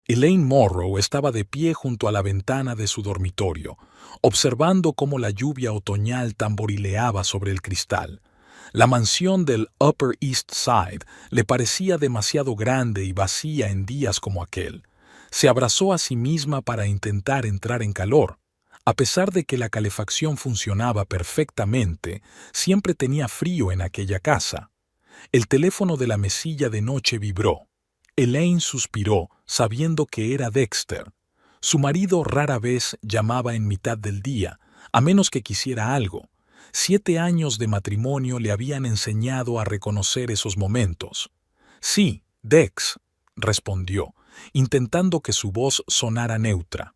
Elaine Morrow estaba de pie junto a la ventana de su dormitorio, observando cómo la lluvia otoñal tamborileaba sobre el cristal. La mansión del Upper East Side le parecía demasiado grande y vacía en días como aquel. Se abrazó a sí misma para intentar entrar en calor. A pesar de que la calefacción funcionaba perfectamente, siempre tenía frío en aquella casa. El teléfono de la mesilla de noche vibró. Elaine suspiró, sabiendo que era Dexter. Su marido rara vez llamaba en mitad del día, a menos que quisiera algo. 7 años de matrimonio le habían enseñado a reconocer esos momentos. Sí, Dex, respondió, intentando que su voz sonara neutra.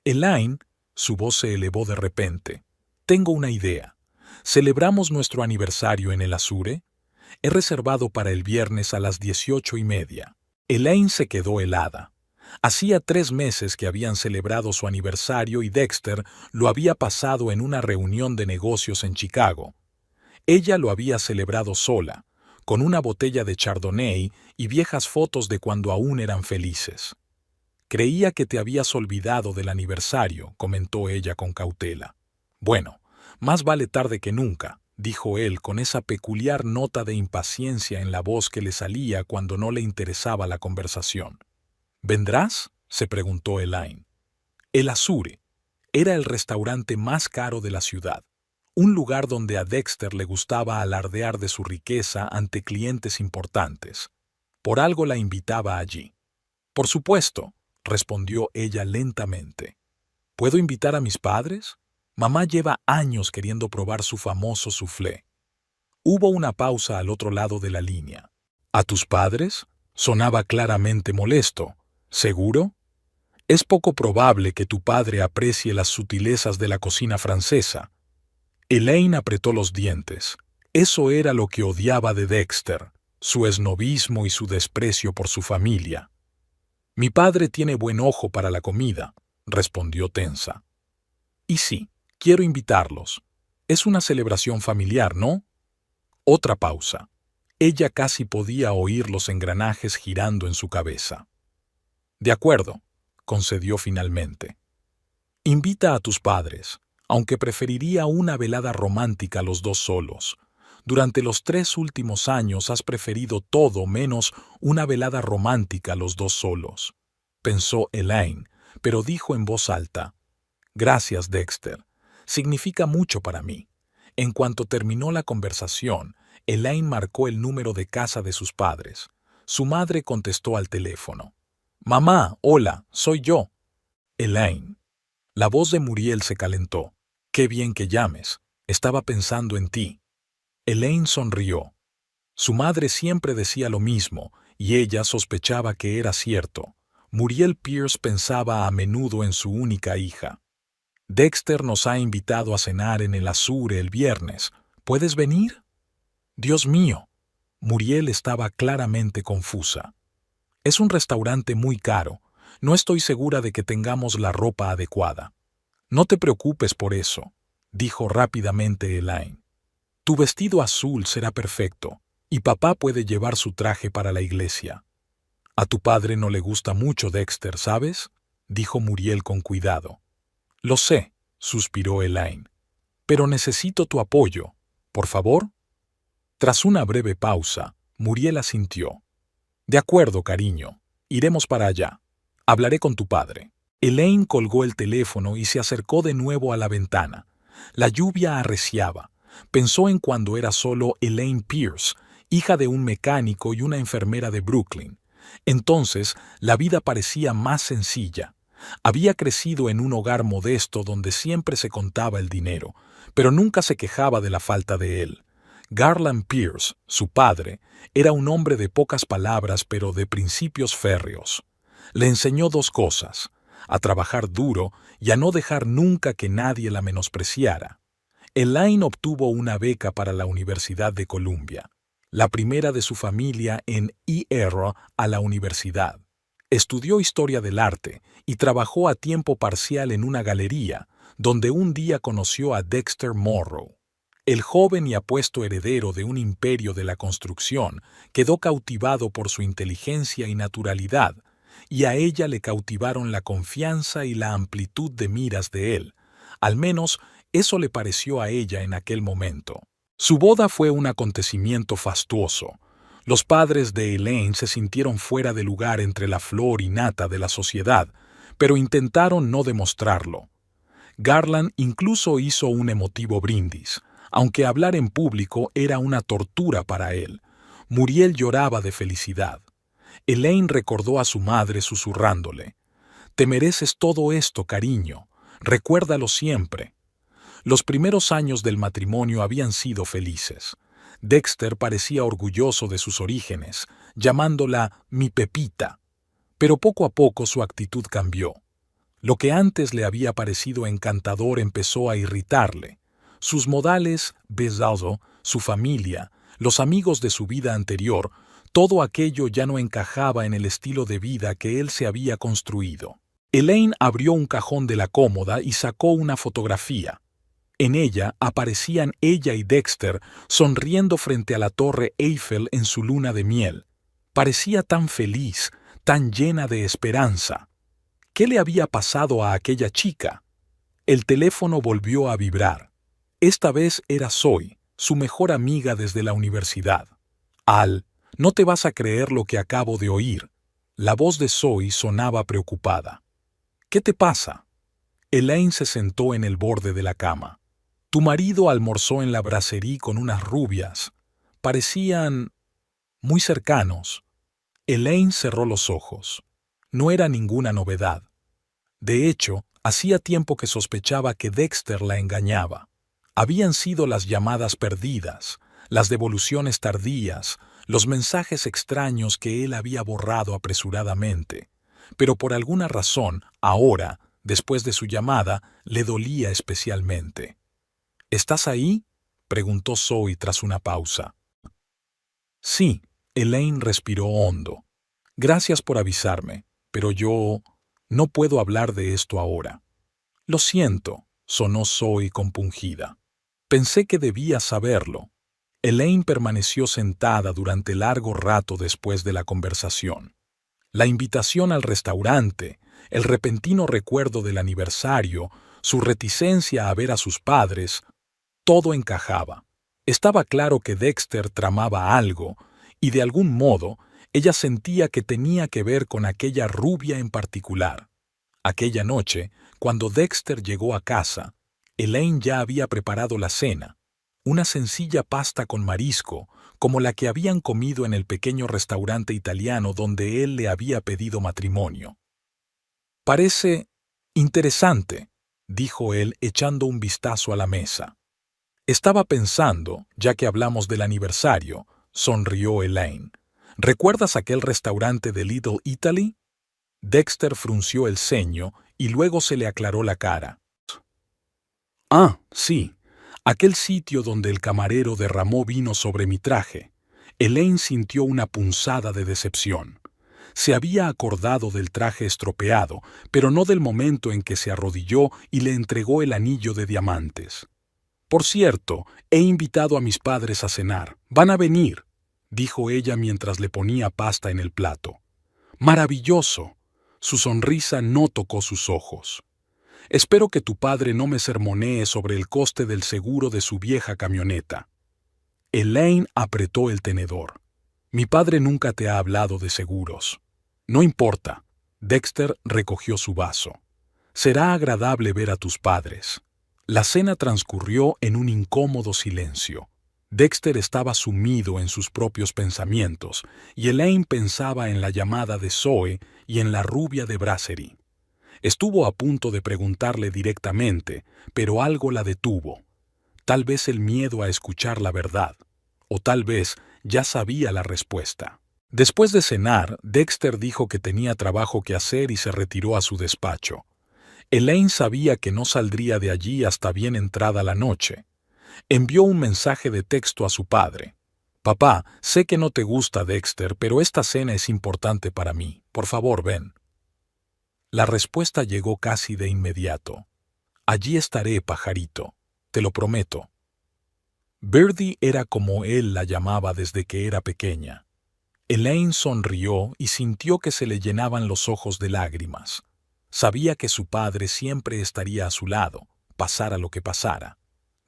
Elaine, su voz se elevó de repente. Tengo una idea. ¿Celebramos nuestro aniversario en el Azure? He reservado para el viernes a las 18:30. Elaine se quedó helada. Hacía 3 meses que habían celebrado su aniversario y Dexter lo había pasado en una reunión de negocios en Chicago. Ella lo había celebrado sola, con una botella de Chardonnay y viejas fotos de cuando aún eran felices. Creía que te habías olvidado del aniversario, comentó ella con cautela. Bueno, más vale tarde que nunca, dijo él con esa peculiar nota de impaciencia en la voz que le salía cuando no le interesaba la conversación. ¿Vendrás?, se preguntó Elaine. El Azure era el restaurante más caro de la ciudad, un lugar donde a Dexter le gustaba alardear de su riqueza ante clientes importantes. Por algo la invitaba allí. Por supuesto, respondió ella lentamente. ¿Puedo invitar a mis padres? Mamá lleva años queriendo probar su famoso soufflé. Hubo una pausa al otro lado de la línea. ¿A tus padres? Sonaba claramente molesto. ¿Seguro? Es poco probable que tu padre aprecie las sutilezas de la cocina francesa. Elaine apretó los dientes. Eso era lo que odiaba de Dexter, su esnobismo y su desprecio por su familia. Mi padre tiene buen ojo para la comida, respondió tensa. Y sí, quiero invitarlos. Es una celebración familiar, ¿no? Otra pausa. Ella casi podía oír los engranajes girando en su cabeza. De acuerdo, concedió finalmente. Invita a tus padres, aunque preferiría una velada romántica los dos solos. Durante los 3 últimos años has preferido todo menos una velada romántica los dos solos. Pensó Elaine, pero dijo en voz alta, Gracias, Dexter. Significa mucho para mí. En cuanto terminó la conversación, Elaine marcó el número de casa de sus padres. Su madre contestó al teléfono. Mamá, hola, soy yo. Elaine. La voz de Muriel se calentó. Qué bien que llames. Estaba pensando en ti. Elaine sonrió. Su madre siempre decía lo mismo, y ella sospechaba que era cierto. Muriel Pierce pensaba a menudo en su única hija. Dexter nos ha invitado a cenar en el Azure el viernes. ¿Puedes venir? Dios mío. Muriel estaba claramente confusa. Es un restaurante muy caro. No estoy segura de que tengamos la ropa adecuada. No te preocupes por eso, dijo rápidamente Elaine. Tu vestido azul será perfecto, y papá puede llevar su traje para la iglesia. A tu padre no le gusta mucho Dexter, ¿sabes? Dijo Muriel con cuidado. Lo sé, suspiró Elaine. Pero necesito tu apoyo. ¿Por favor? Tras una breve pausa, Muriel asintió. De acuerdo, cariño. Iremos para allá. Hablaré con tu padre. Elaine colgó el teléfono y se acercó de nuevo a la ventana. La lluvia arreciaba. Pensó en cuando era solo Elaine Pierce, hija de un mecánico y una enfermera de Brooklyn. Entonces, la vida parecía más sencilla. Había crecido en un hogar modesto donde siempre se contaba el dinero, pero nunca se quejaba de la falta de él. Garland Pierce, su padre, era un hombre de pocas palabras pero de principios férreos. Le enseñó 2 cosas, a trabajar duro y a no dejar nunca que nadie la menospreciara. Elaine obtuvo una beca para la Universidad de Columbia, la primera de su familia en ir a la universidad. Estudió historia del arte y trabajó a tiempo parcial en una galería, donde un día conoció a Dexter Morrow. El joven y apuesto heredero de un imperio de la construcción quedó cautivado por su inteligencia y naturalidad, y a ella le cautivaron la confianza y la amplitud de miras de él. Al menos eso le pareció a ella en aquel momento. Su boda fue un acontecimiento fastuoso. Los padres de Elaine se sintieron fuera de lugar entre la flor y nata de la sociedad, pero intentaron no demostrarlo. Garland incluso hizo un emotivo brindis, aunque hablar en público era una tortura para él. Muriel lloraba de felicidad. Elaine recordó a su madre susurrándole: «Te mereces todo esto, cariño. Recuérdalo siempre». Los primeros años del matrimonio habían sido felices. Dexter parecía orgulloso de sus orígenes, llamándola mi Pepita. Pero poco a poco su actitud cambió. Lo que antes le había parecido encantador empezó a irritarle. Sus modales, Bezaldo, su familia, los amigos de su vida anterior, todo aquello ya no encajaba en el estilo de vida que él se había construido. Elaine abrió un cajón de la cómoda y sacó una fotografía. En ella aparecían ella y Dexter sonriendo frente a la Torre Eiffel en su luna de miel. Parecía tan feliz, tan llena de esperanza. ¿Qué le había pasado a aquella chica? El teléfono volvió a vibrar. Esta vez era Zoe, su mejor amiga desde la universidad. «Al, no te vas a creer lo que acabo de oír». La voz de Zoe sonaba preocupada. «¿Qué te pasa?» Elaine se sentó en el borde de la cama. «Tu marido almorzó en la brasserie con unas rubias. Parecían muy cercanos». Elaine cerró los ojos. No era ninguna novedad. De hecho, hacía tiempo que sospechaba que Dexter la engañaba. Habían sido las llamadas perdidas, las devoluciones tardías, los mensajes extraños que él había borrado apresuradamente. Pero por alguna razón, ahora, después de su llamada, le dolía especialmente. «¿Estás ahí?», preguntó Zoe tras una pausa. «Sí», Elaine respiró hondo. «Gracias por avisarme, pero yo no puedo hablar de esto ahora». «Lo siento», sonó Zoe compungida. «Pensé que debías saberlo». Elaine permaneció sentada durante largo rato después de la conversación. La invitación al restaurante, el repentino recuerdo del aniversario, su reticencia a ver a sus padres, todo encajaba. Estaba claro que Dexter tramaba algo, y de algún modo ella sentía que tenía que ver con aquella rubia en particular. Aquella noche, cuando Dexter llegó a casa, Elaine ya había preparado la cena, una sencilla pasta con marisco, como la que habían comido en el pequeño restaurante italiano donde él le había pedido matrimonio. «Parece interesante», dijo él echando un vistazo a la mesa. «Estaba pensando, ya que hablamos del aniversario», sonrió Elaine. «¿Recuerdas aquel restaurante de Little Italy?» Dexter frunció el ceño y luego se le aclaró la cara. «Ah, sí, aquel sitio donde el camarero derramó vino sobre mi traje». Elaine sintió una punzada de decepción. Se había acordado del traje estropeado, pero no del momento en que se arrodilló y le entregó el anillo de diamantes. «Por cierto, he invitado a mis padres a cenar. Van a venir», dijo ella mientras le ponía pasta en el plato. «Maravilloso». Su sonrisa no tocó sus ojos. «Espero que tu padre no me sermonee sobre el coste del seguro de su vieja camioneta». Elaine apretó el tenedor. «Mi padre nunca te ha hablado de seguros». «No importa». Dexter recogió su vaso. «Será agradable ver a tus padres». La cena transcurrió en un incómodo silencio. Dexter estaba sumido en sus propios pensamientos, y Elaine pensaba en la llamada de Zoe y en la rubia de Brasserie. Estuvo a punto de preguntarle directamente, pero algo la detuvo. Tal vez el miedo a escuchar la verdad, o tal vez ya sabía la respuesta. Después de cenar, Dexter dijo que tenía trabajo que hacer y se retiró a su despacho. Elaine sabía que no saldría de allí hasta bien entrada la noche. Envió un mensaje de texto a su padre. «Papá, sé que no te gusta Dexter, pero esta cena es importante para mí. Por favor, ven». La respuesta llegó casi de inmediato. «Allí estaré, pajarito. Te lo prometo». Birdie era como él la llamaba desde que era pequeña. Elaine sonrió y sintió que se le llenaban los ojos de lágrimas. Sabía que su padre siempre estaría a su lado, pasara lo que pasara.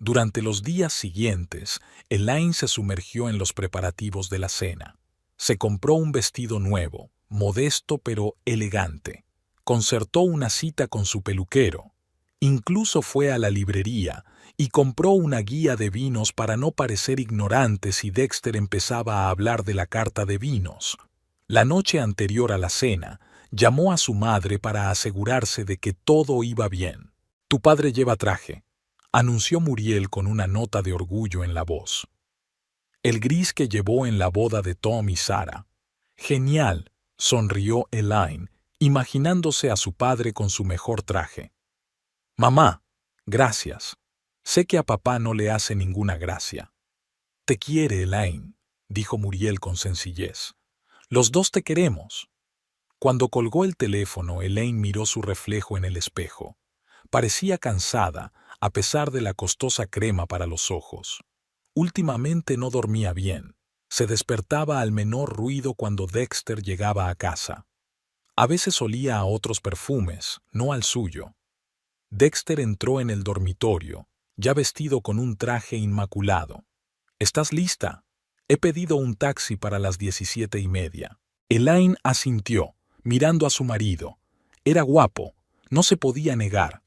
Durante los días siguientes, Elaine se sumergió en los preparativos de la cena. Se compró un vestido nuevo, modesto pero elegante. Concertó una cita con su peluquero. Incluso fue a la librería y compró una guía de vinos para no parecer ignorante si Dexter empezaba a hablar de la carta de vinos. La noche anterior a la cena, llamó a su madre para asegurarse de que todo iba bien. «Tu padre lleva traje», anunció Muriel con una nota de orgullo en la voz. El gris que llevó en la boda de Tom y Sarah. «Genial», sonrió Elaine, imaginándose a su padre con su mejor traje. «Mamá, gracias. Sé que a papá no le hace ninguna gracia». «Te quiere, Elaine», dijo Muriel con sencillez. «Los dos te queremos». Cuando colgó el teléfono, Elaine miró su reflejo en el espejo. Parecía cansada, a pesar de la costosa crema para los ojos. Últimamente no dormía bien. Se despertaba al menor ruido cuando Dexter llegaba a casa. A veces olía a otros perfumes, no al suyo. Dexter entró en el dormitorio, ya vestido con un traje inmaculado. «¿Estás lista? He pedido un taxi para las 17:30». Elaine asintió, mirando a su marido. Era guapo, no se podía negar.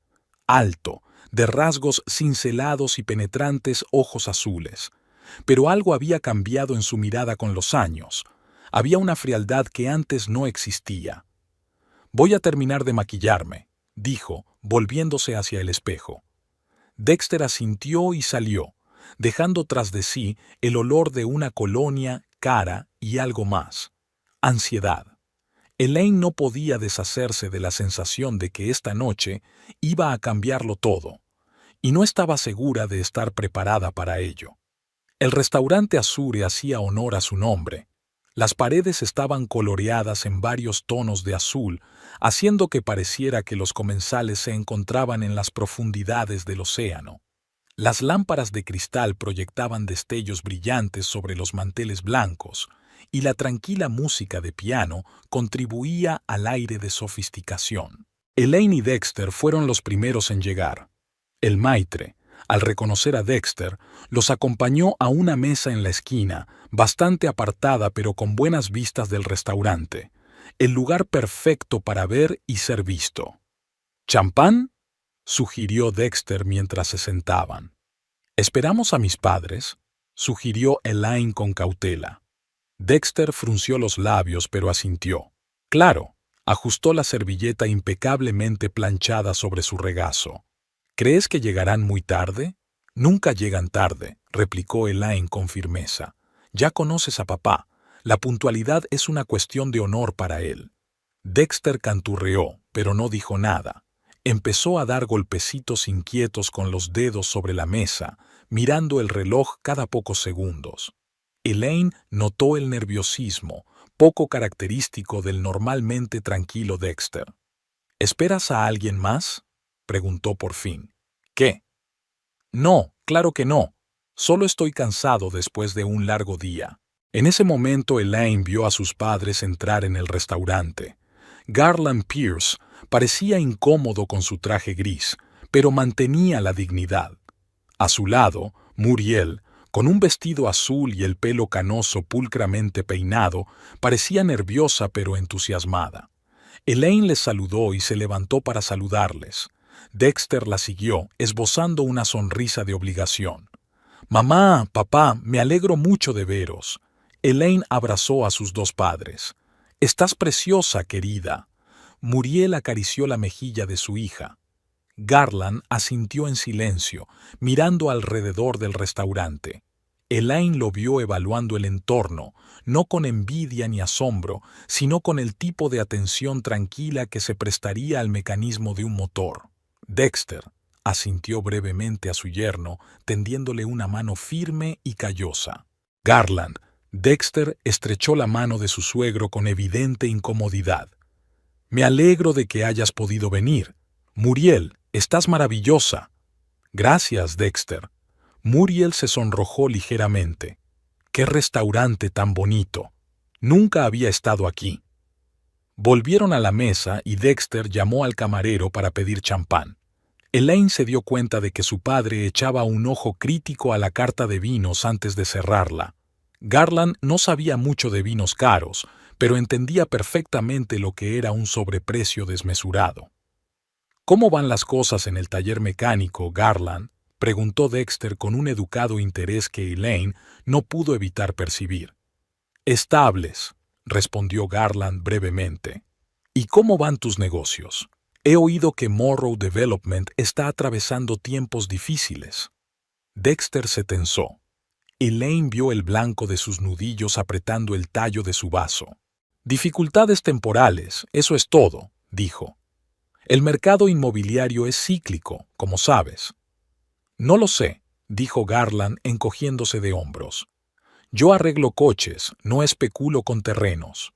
Alto, de rasgos cincelados y penetrantes ojos azules. Pero algo había cambiado en su mirada con los años. Había una frialdad que antes no existía. «Voy a terminar de maquillarme», dijo, volviéndose hacia el espejo. Dexter asintió y salió, dejando tras de sí el olor de una colonia, cara y algo más. Ansiedad. Elaine no podía deshacerse de la sensación de que esta noche iba a cambiarlo todo, y no estaba segura de estar preparada para ello. El restaurante Azure hacía honor a su nombre. Las paredes estaban coloreadas en varios tonos de azul, haciendo que pareciera que los comensales se encontraban en las profundidades del océano. Las lámparas de cristal proyectaban destellos brillantes sobre los manteles blancos, y la tranquila música de piano contribuía al aire de sofisticación. Elaine y Dexter fueron los primeros en llegar. El maitre, al reconocer a Dexter, los acompañó a una mesa en la esquina, bastante apartada pero con buenas vistas del restaurante, el lugar perfecto para ver y ser visto. «¿Champán?», sugirió Dexter mientras se sentaban. «¿Esperamos a mis padres?», sugirió Elaine con cautela. Dexter frunció los labios pero asintió. «Claro», ajustó la servilleta impecablemente planchada sobre su regazo. «¿Crees que llegarán muy tarde?». «Nunca llegan tarde», replicó Elaine con firmeza. «Ya conoces a papá. La puntualidad es una cuestión de honor para él». Dexter canturreó, pero no dijo nada. Empezó a dar golpecitos inquietos con los dedos sobre la mesa, mirando el reloj cada pocos segundos. Elaine notó el nerviosismo, poco característico del normalmente tranquilo Dexter. «¿Esperas a alguien más?», preguntó por fin. «¿Qué?». «No, claro que no. Solo estoy cansado después de un largo día». En ese momento Elaine vio a sus padres entrar en el restaurante. Garland Pierce parecía incómodo con su traje gris, pero mantenía la dignidad. A su lado, Muriel, con un vestido azul y el pelo canoso pulcramente peinado, parecía nerviosa pero entusiasmada. Elaine les saludó y se levantó para saludarles. Dexter la siguió, esbozando una sonrisa de obligación. «Mamá, papá, me alegro mucho de veros». Elaine abrazó a sus dos padres. «Estás preciosa, querida». Muriel acarició la mejilla de su hija. Garland asintió en silencio, mirando alrededor del restaurante. Elaine lo vio evaluando el entorno, no con envidia ni asombro, sino con el tipo de atención tranquila que se prestaría al mecanismo de un motor. Dexter asintió brevemente a su yerno, tendiéndole una mano firme y callosa. «Garland». Dexter estrechó la mano de su suegro con evidente incomodidad. «Me alegro de que hayas podido venir. Muriel, estás maravillosa». «Gracias, Dexter». Muriel se sonrojó ligeramente. «¡Qué restaurante tan bonito!». Nunca había estado aquí. Volvieron a la mesa y Dexter llamó al camarero para pedir champán. Elaine se dio cuenta de que su padre echaba un ojo crítico a la carta de vinos antes de cerrarla. Garland no sabía mucho de vinos caros, pero entendía perfectamente lo que era un sobreprecio desmesurado. ¿Cómo van las cosas en el taller mecánico, Garland?, preguntó Dexter con un educado interés que Elaine no pudo evitar percibir. Estables, respondió Garland brevemente. ¿Y cómo van tus negocios? He oído que Morrow Development está atravesando tiempos difíciles. Dexter se tensó. Elaine vio el blanco de sus nudillos apretando el tallo de su vaso. Dificultades temporales, eso es todo, dijo. El mercado inmobiliario es cíclico, como sabes. No lo sé, dijo Garland encogiéndose de hombros. Yo arreglo coches, no especulo con terrenos.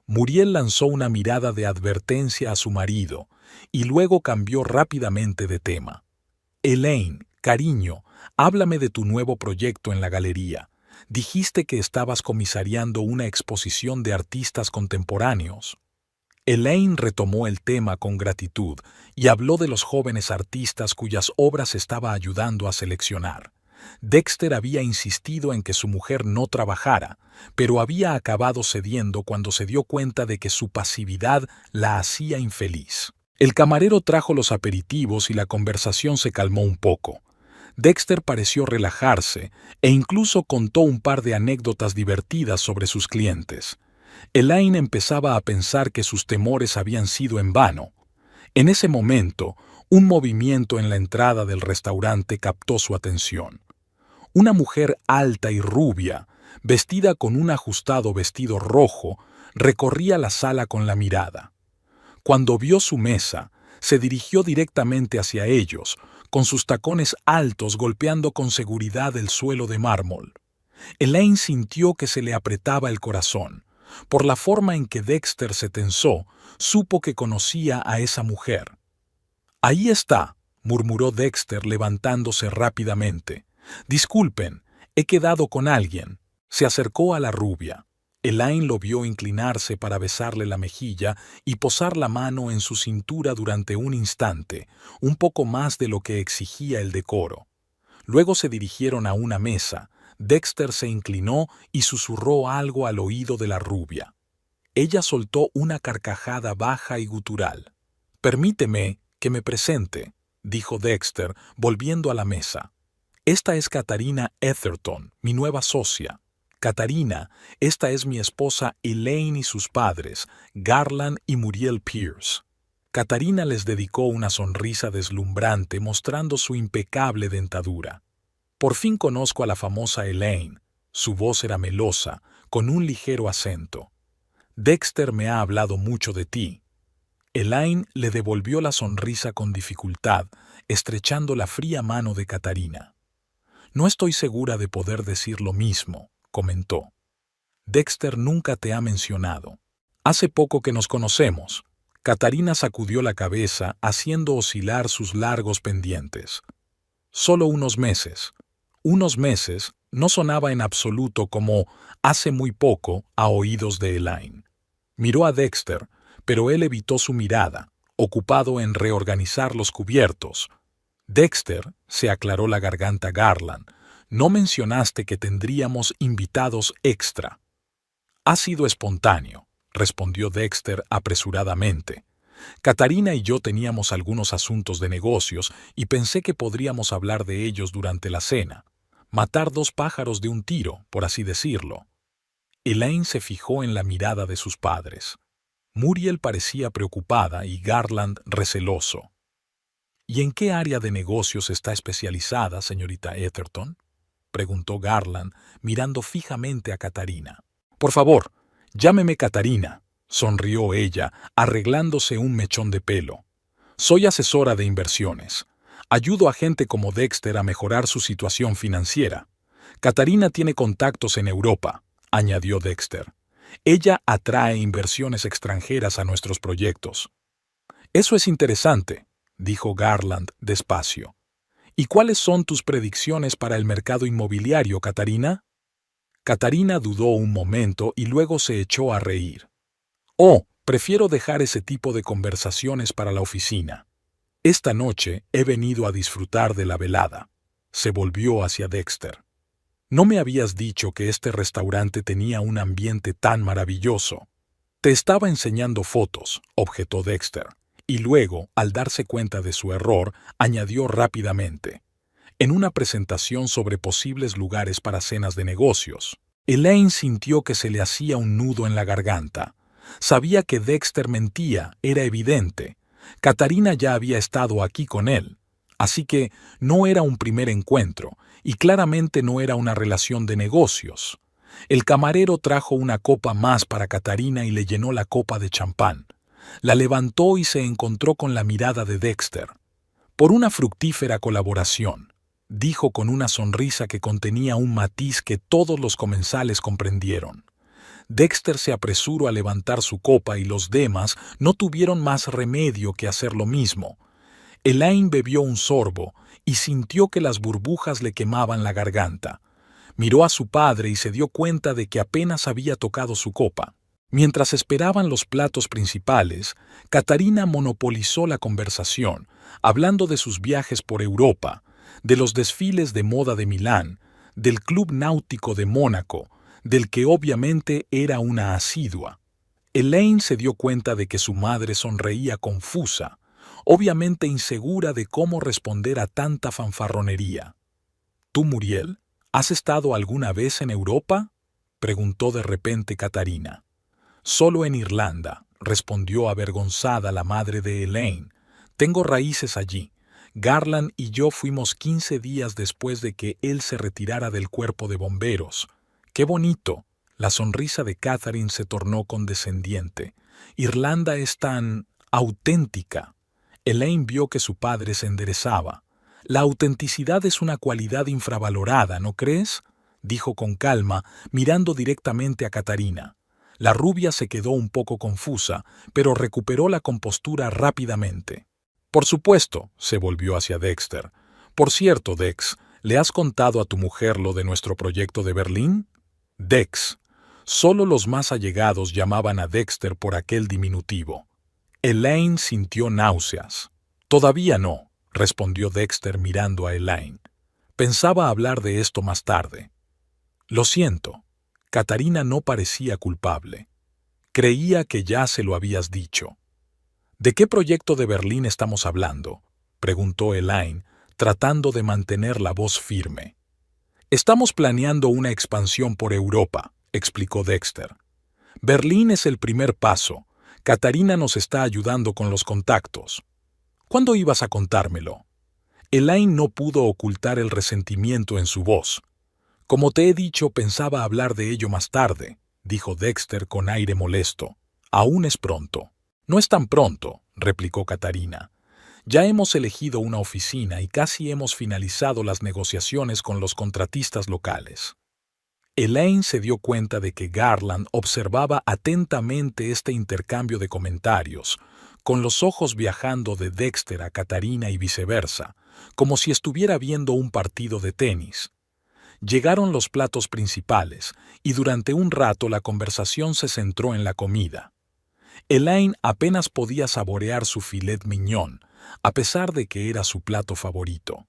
Muriel lanzó una mirada de advertencia a su marido y luego cambió rápidamente de tema. Elaine, cariño, háblame de tu nuevo proyecto en la galería. Dijiste que estabas comisariando una exposición de artistas contemporáneos. Elaine retomó el tema con gratitud y habló de los jóvenes artistas cuyas obras estaba ayudando a seleccionar. Dexter había insistido en que su mujer no trabajara, pero había acabado cediendo cuando se dio cuenta de que su pasividad la hacía infeliz. El camarero trajo los aperitivos y la conversación se calmó un poco. Dexter pareció relajarse e incluso contó un par de anécdotas divertidas sobre sus clientes. Elaine empezaba a pensar que sus temores habían sido en vano. En ese momento, un movimiento en la entrada del restaurante captó su atención. Una mujer alta y rubia, vestida con un ajustado vestido rojo, recorría la sala con la mirada. Cuando vio su mesa, se dirigió directamente hacia ellos, con sus tacones altos golpeando con seguridad el suelo de mármol. Elaine sintió que se le apretaba el corazón. Por la forma en que Dexter se tensó, supo que conocía a esa mujer. «Ahí está», murmuró Dexter levantándose rápidamente. «Disculpen, he quedado con alguien». Se acercó a la rubia. Elaine lo vio inclinarse para besarle la mejilla y posar la mano en su cintura durante un instante, un poco más de lo que exigía el decoro. Luego se dirigieron a una mesa. Dexter se inclinó y susurró algo al oído de la rubia. Ella soltó una carcajada baja y gutural. «Permíteme que me presente», dijo Dexter, volviendo a la mesa. «Esta es Katharina Etherton, mi nueva socia. Katharina, esta es mi esposa Elaine y sus padres, Garland y Muriel Pierce». Katharina les dedicó una sonrisa deslumbrante mostrando su impecable dentadura. «Por fin conozco a la famosa Elaine». Su voz era melosa, con un ligero acento. «Dexter me ha hablado mucho de ti». Elaine le devolvió la sonrisa con dificultad, estrechando la fría mano de Katharina. «No estoy segura de poder decir lo mismo», comentó. «Dexter nunca te ha mencionado. Hace poco que nos conocemos». Katharina sacudió la cabeza, haciendo oscilar sus largos pendientes. «Solo unos meses». Unos meses no sonaba en absoluto como «hace muy poco» a oídos de Elaine. Miró a Dexter, pero él evitó su mirada, ocupado en reorganizar los cubiertos. «Dexter», se aclaró la garganta Garland, «no mencionaste que tendríamos invitados extra». «Ha sido espontáneo», respondió Dexter apresuradamente. «Katharina y yo teníamos algunos asuntos de negocios y pensé que podríamos hablar de ellos durante la cena. Matar dos pájaros de un tiro, por así decirlo». Elaine se fijó en la mirada de sus padres. Muriel parecía preocupada y Garland receloso. «¿Y en qué área de negocios está especializada, señorita Etherton?», preguntó Garland, mirando fijamente a Katharina. «Por favor, llámeme Katharina», sonrió ella, arreglándose un mechón de pelo. «Soy asesora de inversiones. Ayudo a gente como Dexter a mejorar su situación financiera. Katharina tiene contactos en Europa», añadió Dexter. «Ella atrae inversiones extranjeras a nuestros proyectos». «Eso es interesante», dijo Garland despacio. «¿Y cuáles son tus predicciones para el mercado inmobiliario, Katharina?». Catarina dudó un momento y luego se echó a reír. Oh, prefiero dejar ese tipo de conversaciones para la oficina. Esta noche he venido a disfrutar de la velada. Se volvió hacia Dexter. No me habías dicho que este restaurante tenía un ambiente tan maravilloso. Te estaba enseñando fotos, objetó Dexter, y luego, al darse cuenta de su error, añadió rápidamente. En una presentación sobre posibles lugares para cenas de negocios. Elaine sintió que se le hacía un nudo en la garganta. Sabía que Dexter mentía, era evidente. Catarina ya había estado aquí con él. Así que no era un primer encuentro, y claramente no era una relación de negocios. El camarero trajo una copa más para Catarina y le llenó la copa de champán. La levantó y se encontró con la mirada de Dexter. Por una fructífera colaboración, dijo con una sonrisa que contenía un matiz que todos los comensales comprendieron. Dexter se apresuró a levantar su copa y los demás no tuvieron más remedio que hacer lo mismo. Elaine bebió un sorbo y sintió que las burbujas le quemaban la garganta. Miró a su padre y se dio cuenta de que apenas había tocado su copa. Mientras esperaban los platos principales, Catarina monopolizó la conversación, hablando de sus viajes por Europa, de los desfiles de moda de Milán, del club náutico de Mónaco, del que obviamente era una asidua. Elaine se dio cuenta de que su madre sonreía confusa, obviamente insegura de cómo responder a tanta fanfarronería. ¿Tú, Muriel, has estado alguna vez en Europa?, preguntó de repente Catarina. Solo en Irlanda, respondió avergonzada la madre de Elaine. Tengo raíces allí. Garland y yo fuimos 15 días después de que él se retirara del cuerpo de bomberos. ¡Qué bonito! La sonrisa de Catherine se tornó condescendiente. Irlanda es tan auténtica. Elaine vio que su padre se enderezaba. La autenticidad es una cualidad infravalorada, ¿no crees?, dijo con calma, mirando directamente a Catarina. La rubia se quedó un poco confusa, pero recuperó la compostura rápidamente. Por supuesto, se volvió hacia Dexter. Por cierto, Dex, ¿le has contado a tu mujer lo de nuestro proyecto de Berlín? Dex. Solo los más allegados llamaban a Dexter por aquel diminutivo. Elaine sintió náuseas. Todavía no, respondió Dexter mirando a Elaine. Pensaba hablar de esto más tarde. Lo siento. Catarina no parecía culpable. Creía que ya se lo habías dicho. ¿De qué proyecto de Berlín estamos hablando?, preguntó Elaine, tratando de mantener la voz firme. Estamos planeando una expansión por Europa, explicó Dexter. Berlín es el primer paso. Catarina nos está ayudando con los contactos. ¿Cuándo ibas a contármelo? Elaine no pudo ocultar el resentimiento en su voz. Como te he dicho, pensaba hablar de ello más tarde, dijo Dexter con aire molesto. Aún es pronto. No es tan pronto, replicó Catarina. Ya hemos elegido una oficina y casi hemos finalizado las negociaciones con los contratistas locales. Elaine se dio cuenta de que Garland observaba atentamente este intercambio de comentarios, con los ojos viajando de Dexter a Catarina y viceversa, como si estuviera viendo un partido de tenis. Llegaron los platos principales, y durante un rato la conversación se centró en la comida. Elaine apenas podía saborear su filet mignon, a pesar de que era su plato favorito.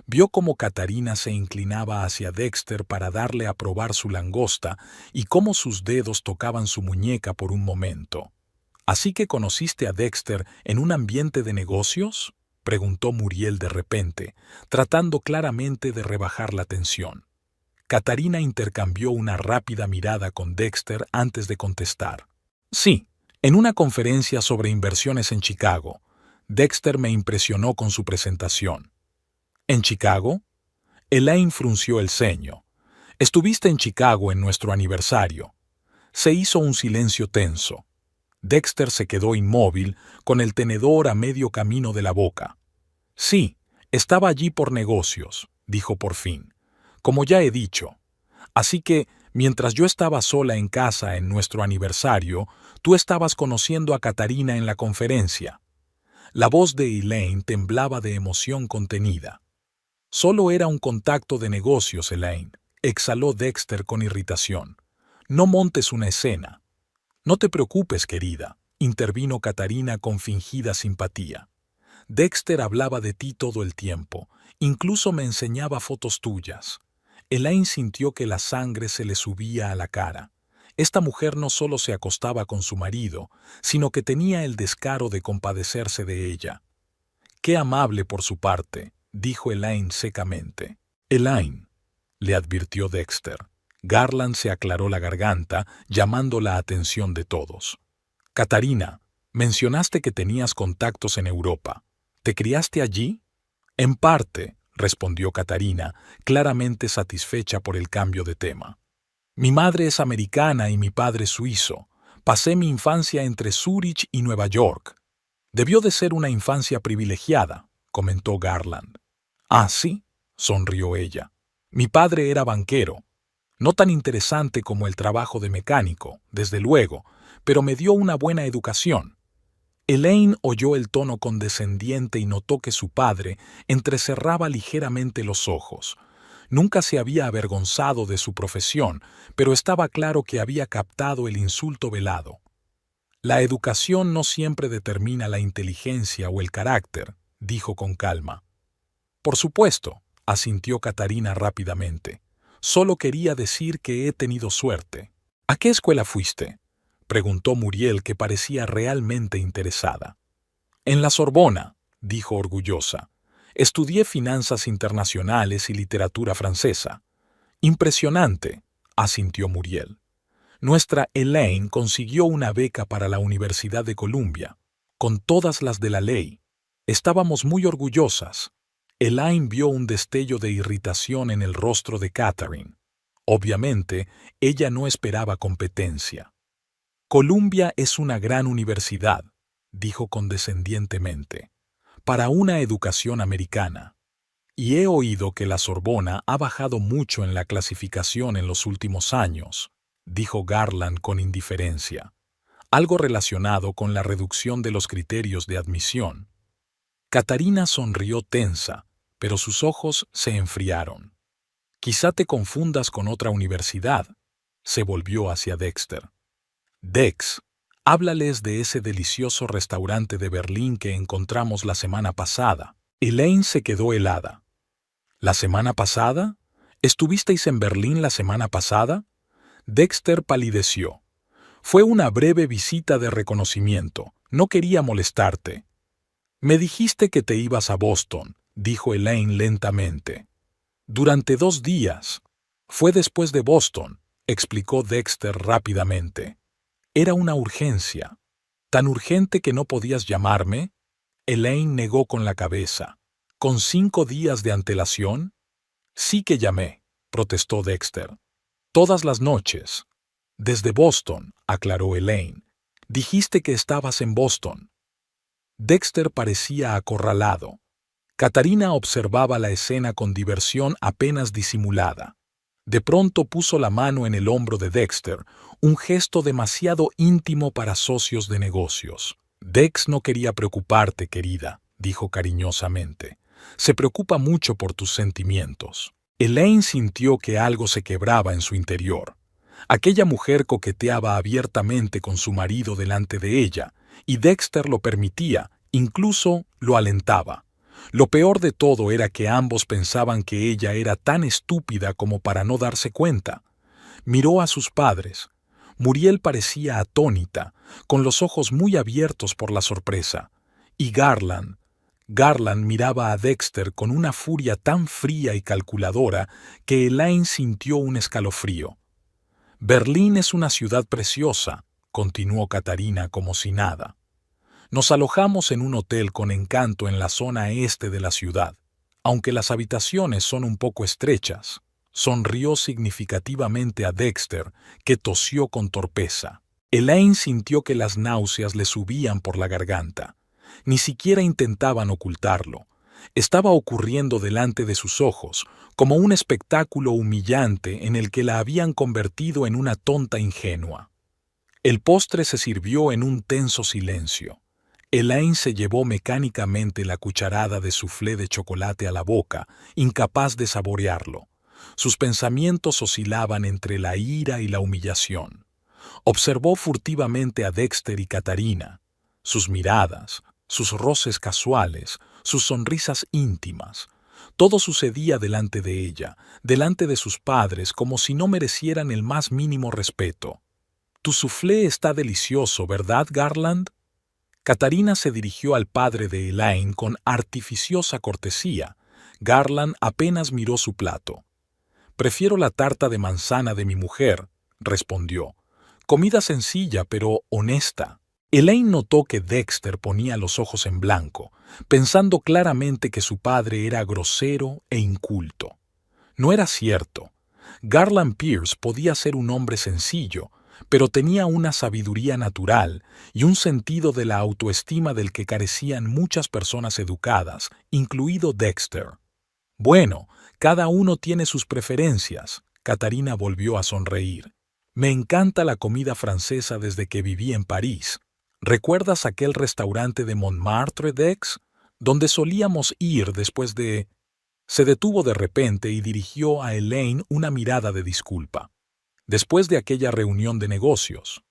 Vio cómo Catarina se inclinaba hacia Dexter para darle a probar su langosta y cómo sus dedos tocaban su muñeca por un momento. ¿Así que conociste a Dexter en un ambiente de negocios?, preguntó Muriel de repente, tratando claramente de rebajar la tensión. Catarina intercambió una rápida mirada con Dexter antes de contestar. Sí, en una conferencia sobre inversiones en Chicago. Dexter me impresionó con su presentación. ¿En Chicago? Elaine frunció el ceño. Estuviste en Chicago en nuestro aniversario. Se hizo un silencio tenso. Dexter se quedó inmóvil, con el tenedor a medio camino de la boca. Sí, estaba allí por negocios, dijo por fin. Como ya he dicho. Así que, mientras yo estaba sola en casa en nuestro aniversario, tú estabas conociendo a Catarina en la conferencia. La voz de Elaine temblaba de emoción contenida. Solo era un contacto de negocios, Elaine. exhaló Dexter con irritación. No montes una escena. No te preocupes, querida, intervino Katarina con fingida simpatía. Dexter hablaba de ti todo el tiempo, incluso me enseñaba fotos tuyas. Elaine sintió que la sangre se le subía a la cara. Esta mujer no solo se acostaba con su marido, sino que tenía el descaro de compadecerse de ella. Qué amable por su parte, dijo Elaine secamente. Elaine, le advirtió Dexter. Garland se aclaró la garganta, llamando la atención de todos. Katarina, mencionaste que tenías contactos en Europa. ¿Te criaste allí? En parte, respondió Katarina, claramente satisfecha por el cambio de tema. Mi madre es americana y mi padre suizo. Pasé mi infancia entre Zúrich y Nueva York. Debió de ser una infancia privilegiada, comentó Garland. Ah, sí, sonrió ella. Mi padre era banquero. No tan interesante como el trabajo de mecánico, desde luego, pero me dio una buena educación. Elaine oyó el tono condescendiente y notó que su padre entrecerraba ligeramente los ojos. Nunca se había avergonzado de su profesión, pero estaba claro que había captado el insulto velado. La educación no siempre determina la inteligencia o el carácter, dijo con calma. Por supuesto, asintió Katarina rápidamente. Solo quería decir que he tenido suerte. ¿A qué escuela fuiste?, preguntó Muriel, que parecía realmente interesada. En la Sorbona, dijo orgullosa. Estudié finanzas internacionales y literatura francesa. Impresionante, asintió Muriel. Nuestra Elaine consiguió una beca para la Universidad de Columbia, con todas las de la ley. Estábamos muy orgullosas. Elaine vio un destello de irritación en el rostro de Catherine. Obviamente, ella no esperaba competencia. Columbia es una gran universidad, dijo condescendientemente, para una educación americana. Y he oído que la Sorbona ha bajado mucho en la clasificación en los últimos años, dijo Garland con indiferencia, algo relacionado con la reducción de los criterios de admisión. Katarina sonrió tensa, pero sus ojos se enfriaron. Quizá te confundas con otra universidad, se volvió hacia Dexter. Dex, háblales de ese delicioso restaurante de Berlín que encontramos la semana pasada. Elaine se quedó helada. ¿La semana pasada? ¿Estuvisteis en Berlín la semana pasada? Dexter palideció. Fue una breve visita de reconocimiento. No quería molestarte. Me dijiste que te ibas a Boston, dijo Elaine lentamente. Durante 2 días. Fue después de Boston, explicó Dexter rápidamente. Era una urgencia. ¿Tan urgente que no podías llamarme? Elaine negó con la cabeza. ¿Con 5 días de antelación? Sí que llamé, protestó Dexter. Todas las noches. Desde Boston, aclaró Elaine. Dijiste que estabas en Boston. Dexter parecía acorralado. Katarina observaba la escena con diversión apenas disimulada. De pronto puso la mano en el hombro de Dexter, un gesto demasiado íntimo para socios de negocios. Dex no quería preocuparte, querida, dijo cariñosamente. Se preocupa mucho por tus sentimientos. Elaine sintió que algo se quebraba en su interior. Aquella mujer coqueteaba abiertamente con su marido delante de ella, y Dexter lo permitía, incluso lo alentaba. Lo peor de todo era que ambos pensaban que ella era tan estúpida como para no darse cuenta. Miró a sus padres. Muriel parecía atónita, con los ojos muy abiertos por la sorpresa. Y Garland miraba a Dexter con una furia tan fría y calculadora que Elaine sintió un escalofrío. Berlín es una ciudad preciosa, continuó Katarina como si nada. Nos alojamos en un hotel con encanto en la zona este de la ciudad, aunque las habitaciones son un poco estrechas. Sonrió significativamente a Dexter, que tosió con torpeza. Elaine sintió que las náuseas le subían por la garganta. Ni siquiera intentaban ocultarlo. Estaba ocurriendo delante de sus ojos, como un espectáculo humillante en el que la habían convertido en una tonta ingenua. El postre se sirvió en un tenso silencio. Elaine se llevó mecánicamente la cucharada de soufflé de chocolate a la boca, incapaz de saborearlo. Sus pensamientos oscilaban entre la ira y la humillación. Observó furtivamente a Dexter y Katarina, sus miradas, sus roces casuales, sus sonrisas íntimas. Todo sucedía delante de ella, delante de sus padres, como si no merecieran el más mínimo respeto. «Tu soufflé está delicioso, ¿verdad, Garland?» Katarina se dirigió al padre de Elaine con artificiosa cortesía. Garland apenas miró su plato. «Prefiero la tarta de manzana de mi mujer», respondió. «Comida sencilla, pero honesta». Elaine notó que Dexter ponía los ojos en blanco, pensando claramente que su padre era grosero e inculto. No era cierto. Garland Pierce podía ser un hombre sencillo, pero tenía una sabiduría natural y un sentido de la autoestima del que carecían muchas personas educadas, incluido Dexter. «Bueno, cada uno tiene sus preferencias», Katarina volvió a sonreír. «Me encanta la comida francesa desde que viví en París. ¿Recuerdas aquel restaurante de Montmartre, Dex, donde solíamos ir después de...?» Se detuvo de repente y dirigió a Elaine una mirada de disculpa. «Después de aquella reunión de negocios».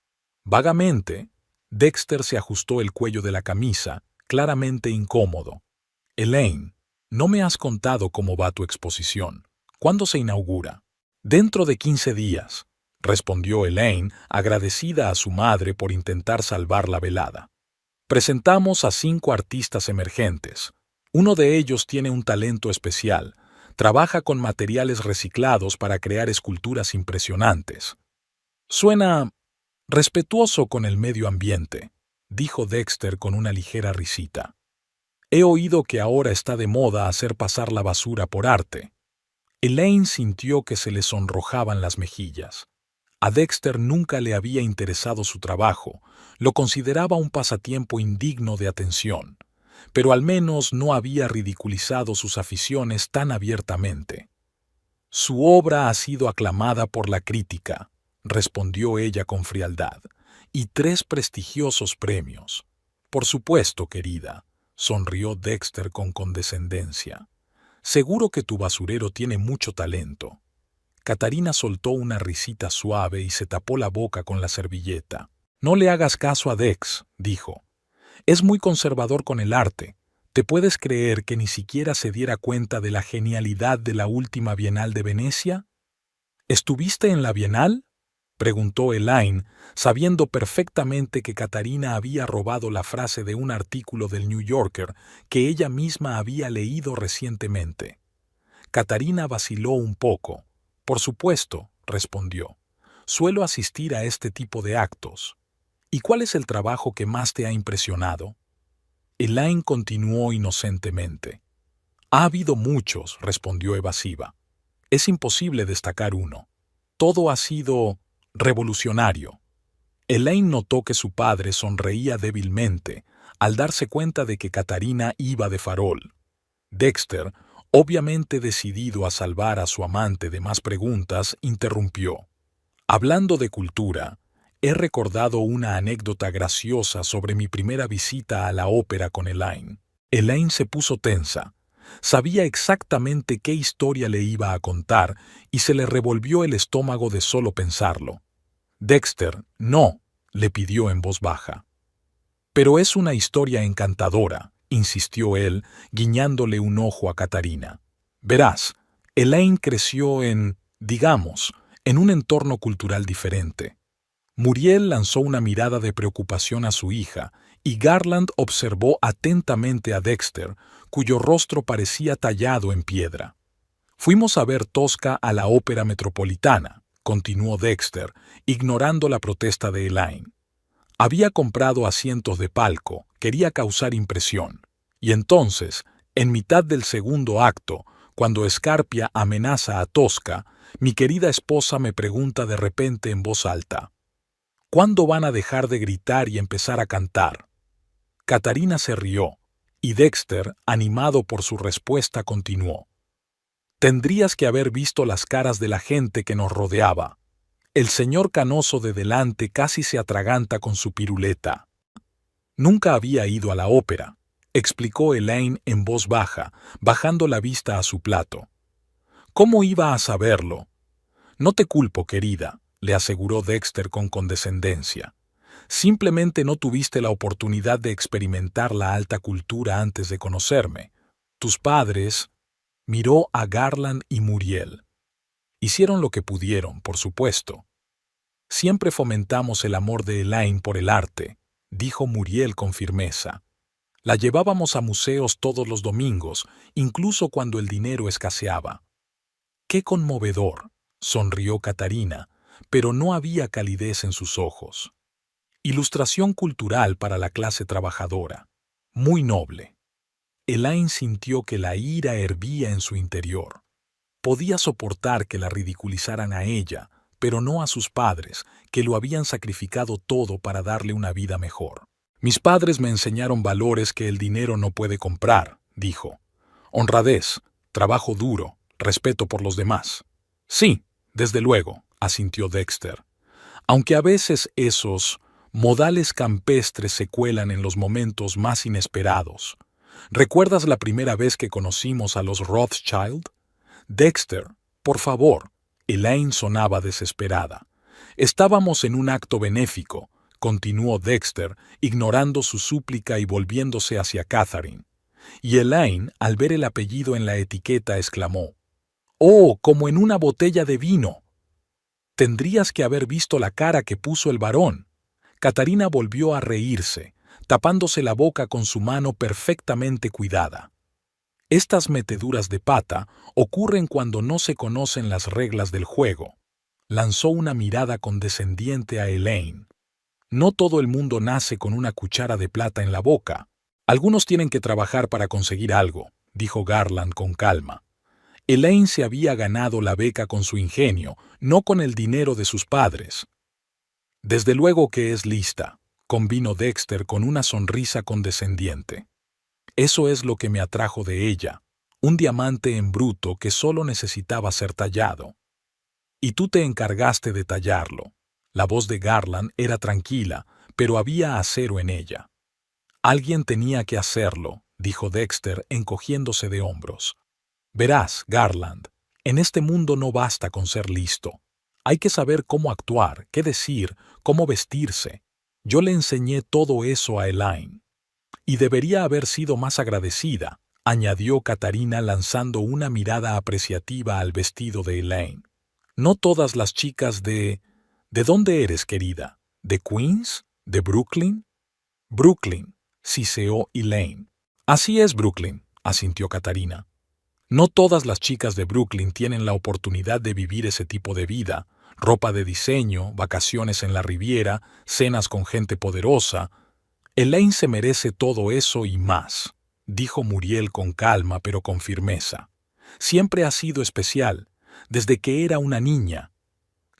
Vagamente, Dexter se ajustó el cuello de la camisa, claramente incómodo. «Elaine, no me has contado cómo va tu exposición. ¿Cuándo se inaugura?» «Dentro de 15 días», respondió Elaine, agradecida a su madre por intentar salvar la velada. «Presentamos a 5 artistas emergentes. Uno de ellos tiene un talento especial. Trabaja con materiales reciclados para crear esculturas impresionantes». «Suena respetuoso con el medio ambiente», dijo Dexter con una ligera risita. «He oído que ahora está de moda hacer pasar la basura por arte». Elaine sintió que se le sonrojaban las mejillas. A Dexter nunca le había interesado su trabajo, lo consideraba un pasatiempo indigno de atención, pero al menos no había ridiculizado sus aficiones tan abiertamente. «Su obra ha sido aclamada por la crítica», respondió ella con frialdad, «y 3 prestigiosos premios». «Por supuesto, querida», sonrió Dexter con condescendencia. «Seguro que tu basurero tiene mucho talento». Katarina soltó una risita suave y se tapó la boca con la servilleta. «No le hagas caso a Dex», dijo. «Es muy conservador con el arte. ¿Te puedes creer que ni siquiera se diera cuenta de la genialidad de la última Bienal de Venecia?» «¿Estuviste en la Bienal?», preguntó Elaine, sabiendo perfectamente que Katarina había robado la frase de un artículo del New Yorker que ella misma había leído recientemente. Katarina vaciló un poco. «Por supuesto», respondió. «Suelo asistir a este tipo de actos». «¿Y cuál es el trabajo que más te ha impresionado?». Elaine continuó inocentemente. «Ha habido muchos», respondió evasiva. «Es imposible destacar uno. Todo ha sido revolucionario». Elaine notó que su padre sonreía débilmente al darse cuenta de que Katarina iba de farol. Dexter, obviamente decidido a salvar a su amante de más preguntas, interrumpió. «Hablando de cultura, he recordado una anécdota graciosa sobre mi primera visita a la ópera con Elaine». Elaine se puso tensa. Sabía exactamente qué historia le iba a contar y se le revolvió el estómago de solo pensarlo. «Dexter, no», le pidió en voz baja. «Pero es una historia encantadora», insistió él, guiñándole un ojo a Katarina. «Verás, Elaine creció digamos, en un entorno cultural diferente». Muriel lanzó una mirada de preocupación a su hija, y Garland observó atentamente a Dexter, cuyo rostro parecía tallado en piedra. «Fuimos a ver Tosca a la Ópera Metropolitana», continuó Dexter, ignorando la protesta de Elaine. «Había comprado asientos de palco, quería causar impresión. Y entonces, en mitad del segundo acto, cuando Scarpia amenaza a Tosca, mi querida esposa me pregunta de repente en voz alta: ¿cuándo van a dejar de gritar y empezar a cantar?». Katarina se rió, y Dexter, animado por su respuesta, continuó. «Tendrías que haber visto las caras de la gente que nos rodeaba. El señor canoso de delante casi se atraganta con su piruleta». «Nunca había ido a la ópera», explicó Elaine en voz baja, bajando la vista a su plato. ¿Cómo iba a saberlo? No te culpo, querida, le aseguró Dexter con condescendencia. Simplemente no tuviste la oportunidad de experimentar la alta cultura antes de conocerme. Tus padres... Miró a Garland y Muriel. Hicieron lo que pudieron, por supuesto. Siempre fomentamos el amor de Elaine por el arte, dijo Muriel con firmeza. La llevábamos a museos todos los domingos, incluso cuando el dinero escaseaba. ¡Qué conmovedor!, sonrió Catarina, pero no había calidez en sus ojos. Ilustración cultural para la clase trabajadora. Muy noble. Elaine sintió que la ira hervía en su interior. Podía soportar que la ridiculizaran a ella, pero no a sus padres, que lo habían sacrificado todo para darle una vida mejor. Mis padres me enseñaron valores que el dinero no puede comprar, dijo. Honradez, trabajo duro, respeto por los demás. Sí, desde luego, asintió Dexter. Aunque a veces esos modales campestres se cuelan en los momentos más inesperados. ¿Recuerdas la primera vez que conocimos a los Rothschild? Dexter, por favor. Elaine sonaba desesperada. Estábamos en un acto benéfico, continuó Dexter, ignorando su súplica y volviéndose hacia Catherine. Y Elaine, al ver el apellido en la etiqueta, exclamó: ¡Oh, como en una botella de vino! Tendrías que haber visto la cara que puso el varón. Catarina volvió a reírse, tapándose la boca con su mano perfectamente cuidada. Estas meteduras de pata ocurren cuando no se conocen las reglas del juego. Lanzó una mirada condescendiente a Elaine. No todo el mundo nace con una cuchara de plata en la boca. Algunos tienen que trabajar para conseguir algo, dijo Garland con calma. Elaine se había ganado la beca con su ingenio, no con el dinero de sus padres. Desde luego que es lista, convino Dexter con una sonrisa condescendiente. Eso es lo que me atrajo de ella, un diamante en bruto que solo necesitaba ser tallado. Y tú te encargaste de tallarlo. La voz de Garland era tranquila, pero había acero en ella. Alguien tenía que hacerlo, dijo Dexter encogiéndose de hombros. Verás, Garland, en este mundo no basta con ser listo. Hay que saber cómo actuar, qué decir, cómo vestirse. Yo le enseñé todo eso a Elaine. Y debería haber sido más agradecida, añadió Catarina lanzando una mirada apreciativa al vestido de Elaine. No todas las chicas de... ¿De dónde eres, querida? ¿De Queens? ¿De Brooklyn? Brooklyn, siseó Elaine. Así es, Brooklyn, asintió Catarina. No todas las chicas de Brooklyn tienen la oportunidad de vivir ese tipo de vida. Ropa de diseño, vacaciones en la Riviera, cenas con gente poderosa. Elaine se merece todo eso y más, dijo Muriel con calma pero con firmeza. Siempre ha sido especial, desde que era una niña.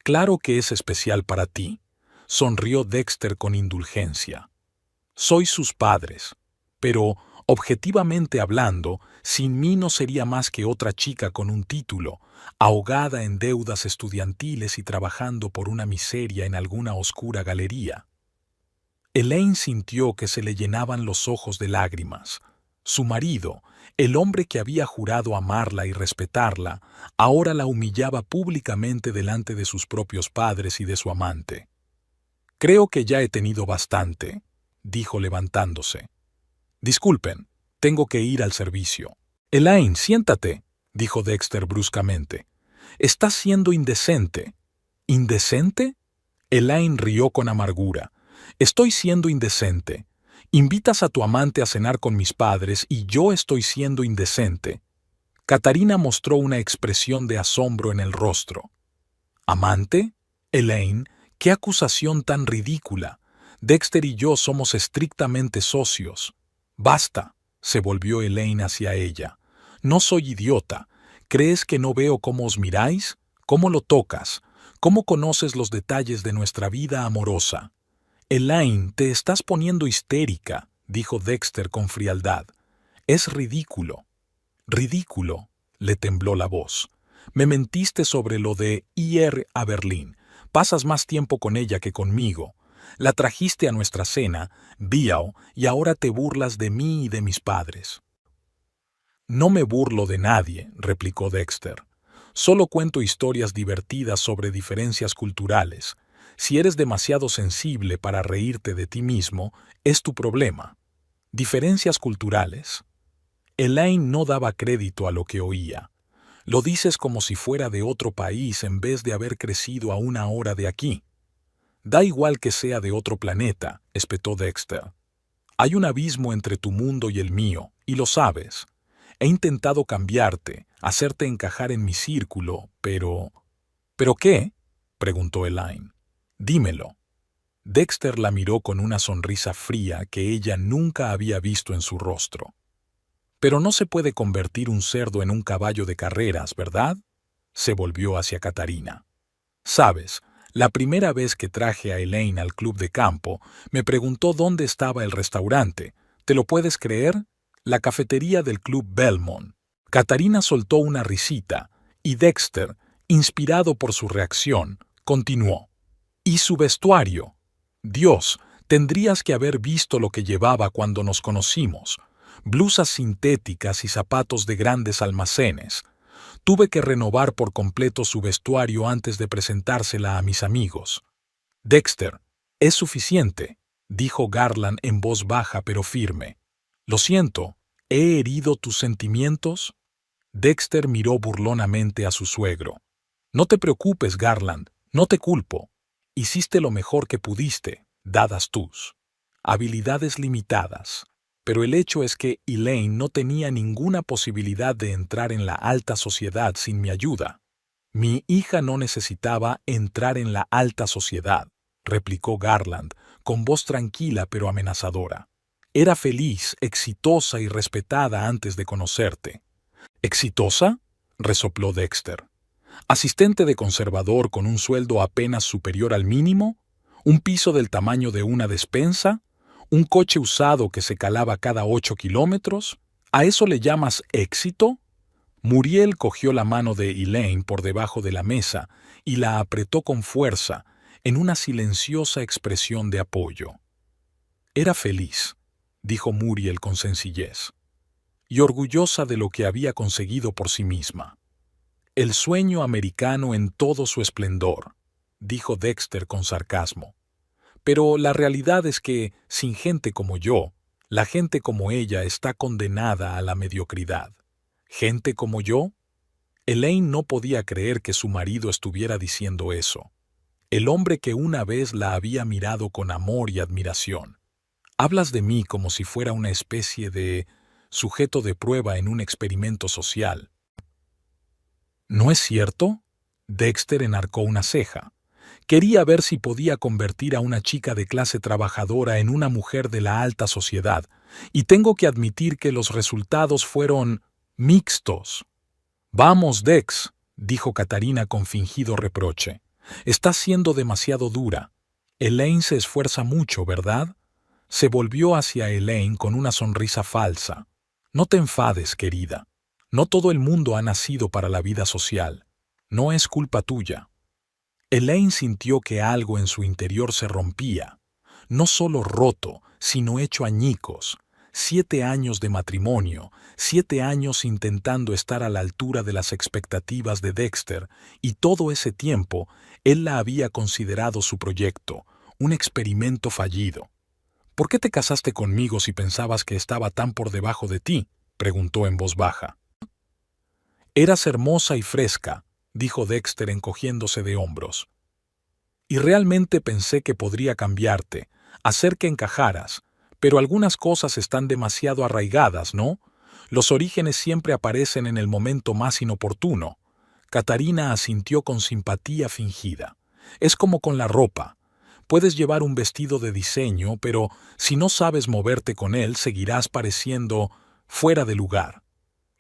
Claro que es especial para ti, sonrió Dexter con indulgencia. Sois sus padres, pero, objetivamente hablando, sin mí no sería más que otra chica con un título, ahogada en deudas estudiantiles y trabajando por una miseria en alguna oscura galería. Elaine sintió que se le llenaban los ojos de lágrimas. Su marido, el hombre que había jurado amarla y respetarla, ahora la humillaba públicamente delante de sus propios padres y de su amante. «Creo que ya he tenido bastante», dijo levantándose. «Disculpen, tengo que ir al servicio». «Elaine, siéntate», dijo Dexter bruscamente. «Estás siendo indecente». «¿Indecente?» Elaine rió con amargura. «Estoy siendo indecente. Invitas a tu amante a cenar con mis padres y yo estoy siendo indecente». Catarina mostró una expresión de asombro en el rostro. «¿Amante? Elaine, qué acusación tan ridícula. Dexter y yo somos estrictamente socios». «Basta», se volvió Elaine hacia ella. «No soy idiota. ¿Crees que no veo cómo os miráis? ¿Cómo lo tocas? ¿Cómo conoces los detalles de nuestra vida amorosa?» «Elaine, te estás poniendo histérica», dijo Dexter con frialdad. «Es ridículo». «Ridículo», le tembló la voz. «Me mentiste sobre lo de ir a Berlín. Pasas más tiempo con ella que conmigo. La trajiste a nuestra cena, Biao, y ahora te burlas de mí y de mis padres». «No me burlo de nadie», replicó Dexter. Solo cuento historias divertidas sobre diferencias culturales. Si eres demasiado sensible para reírte de ti mismo, es tu problema. Diferencias culturales. Elaine no daba crédito a lo que oía. Lo dices como si fuera de otro país en vez de haber crecido a 1 hora de aquí. Da igual que sea de otro planeta, espetó Dexter. Hay un abismo entre tu mundo y el mío, y lo sabes. He intentado cambiarte, hacerte encajar en mi círculo, pero... ¿Pero qué? Preguntó Elaine. Dímelo. Dexter la miró con una sonrisa fría que ella nunca había visto en su rostro. Pero no se puede convertir un cerdo en un caballo de carreras, ¿verdad? Se volvió hacia Katarina. Sabes, la primera vez que traje a Elaine al club de campo, me preguntó dónde estaba el restaurante. ¿Te lo puedes creer? La cafetería del club Belmont. Katarina soltó una risita, y Dexter, inspirado por su reacción, continuó. ¿Y su vestuario? Dios, tendrías que haber visto lo que llevaba cuando nos conocimos. Blusas sintéticas y zapatos de grandes almacenes. Tuve que renovar por completo su vestuario antes de presentársela a mis amigos. Dexter, es suficiente, dijo Garland en voz baja pero firme. Lo siento, ¿he herido tus sentimientos? Dexter miró burlonamente a su suegro. No te preocupes, Garland, no te culpo. Hiciste lo mejor que pudiste, dadas tus habilidades limitadas. Pero el hecho es que Elaine no tenía ninguna posibilidad de entrar en la alta sociedad sin mi ayuda. Mi hija no necesitaba entrar en la alta sociedad, replicó Garland, con voz tranquila pero amenazadora. Era feliz, exitosa y respetada antes de conocerte. ¿Exitosa? Resopló Dexter. ¿Asistente de conservador con un sueldo apenas superior al mínimo? ¿Un piso del tamaño de una despensa? ¿Un coche usado que se calaba cada 8 kilómetros? ¿A eso le llamas éxito? Muriel cogió la mano de Elaine por debajo de la mesa y la apretó con fuerza, en una silenciosa expresión de apoyo. Era feliz, dijo Muriel con sencillez, y orgullosa de lo que había conseguido por sí misma. El sueño americano en todo su esplendor, dijo Dexter con sarcasmo. Pero la realidad es que, sin gente como yo, la gente como ella está condenada a la mediocridad. ¿Gente como yo? Elaine no podía creer que su marido estuviera diciendo eso. El hombre que una vez la había mirado con amor y admiración. Hablas de mí como si fuera una especie de sujeto de prueba en un experimento social. ¿No es cierto? Dexter enarcó una ceja. Quería ver si podía convertir a una chica de clase trabajadora en una mujer de la alta sociedad, y tengo que admitir que los resultados fueron mixtos. Vamos, Dex, dijo Katarina con fingido reproche. Estás siendo demasiado dura. Elaine se esfuerza mucho, ¿verdad? Se volvió hacia Elaine con una sonrisa falsa. No te enfades, querida. No todo el mundo ha nacido para la vida social. No es culpa tuya. Elaine sintió que algo en su interior se rompía, no solo roto, sino hecho añicos. 7 años de matrimonio, 7 años intentando estar a la altura de las expectativas de Dexter, y todo ese tiempo él la había considerado su proyecto, un experimento fallido. ¿Por qué te casaste conmigo si pensabas que estaba tan por debajo de ti?, preguntó en voz baja. Eras hermosa y fresca, dijo Dexter encogiéndose de hombros. Y realmente pensé que podría cambiarte, hacer que encajaras, pero algunas cosas están demasiado arraigadas, ¿no? Los orígenes siempre aparecen en el momento más inoportuno. Katarina asintió con simpatía fingida. Es como con la ropa. Puedes llevar un vestido de diseño, pero si no sabes moverte con él, seguirás pareciendo fuera de lugar.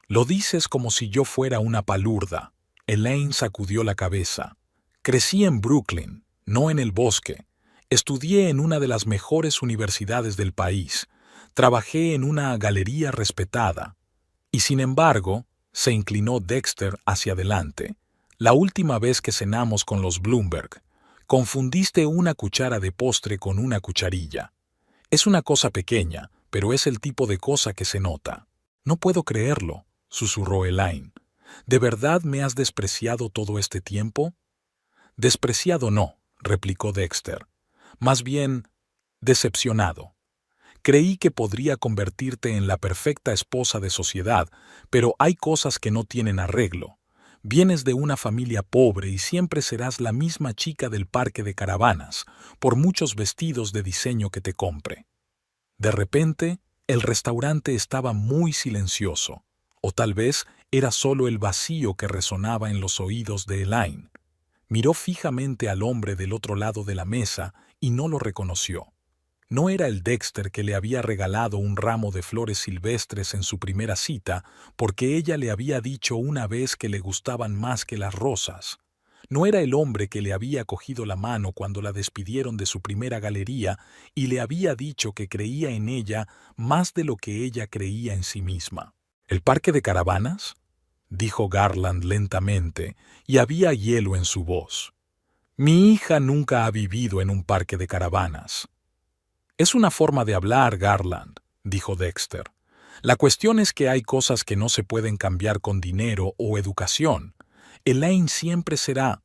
Lo dices como si yo fuera una palurda. Elaine sacudió la cabeza. Crecí en Brooklyn, no en el bosque. Estudié en una de las mejores universidades del país. Trabajé en una galería respetada. Y sin embargo, se inclinó Dexter hacia adelante. La última vez que cenamos con los Bloomberg, confundiste una cuchara de postre con una cucharilla. Es una cosa pequeña, pero es el tipo de cosa que se nota. No puedo creerlo, susurró Elaine. ¿De verdad me has despreciado todo este tiempo? Despreciado no, replicó Dexter. Más bien, decepcionado. Creí que podría convertirte en la perfecta esposa de sociedad, pero hay cosas que no tienen arreglo. Vienes de una familia pobre y siempre serás la misma chica del parque de caravanas, por muchos vestidos de diseño que te compre. De repente, el restaurante estaba muy silencioso, o tal vez era solo el vacío que resonaba en los oídos de Elaine. Miró fijamente al hombre del otro lado de la mesa y no lo reconoció. No era el Dexter que le había regalado un ramo de flores silvestres en su primera cita, porque ella le había dicho una vez que le gustaban más que las rosas. No era el hombre que le había cogido la mano cuando la despidieron de su primera galería y le había dicho que creía en ella más de lo que ella creía en sí misma. ¿El parque de caravanas?, dijo Garland lentamente, y había hielo en su voz. Mi hija nunca ha vivido en un parque de caravanas. Es una forma de hablar, Garland, dijo Dexter. La cuestión es que hay cosas que no se pueden cambiar con dinero o educación. Elaine siempre será.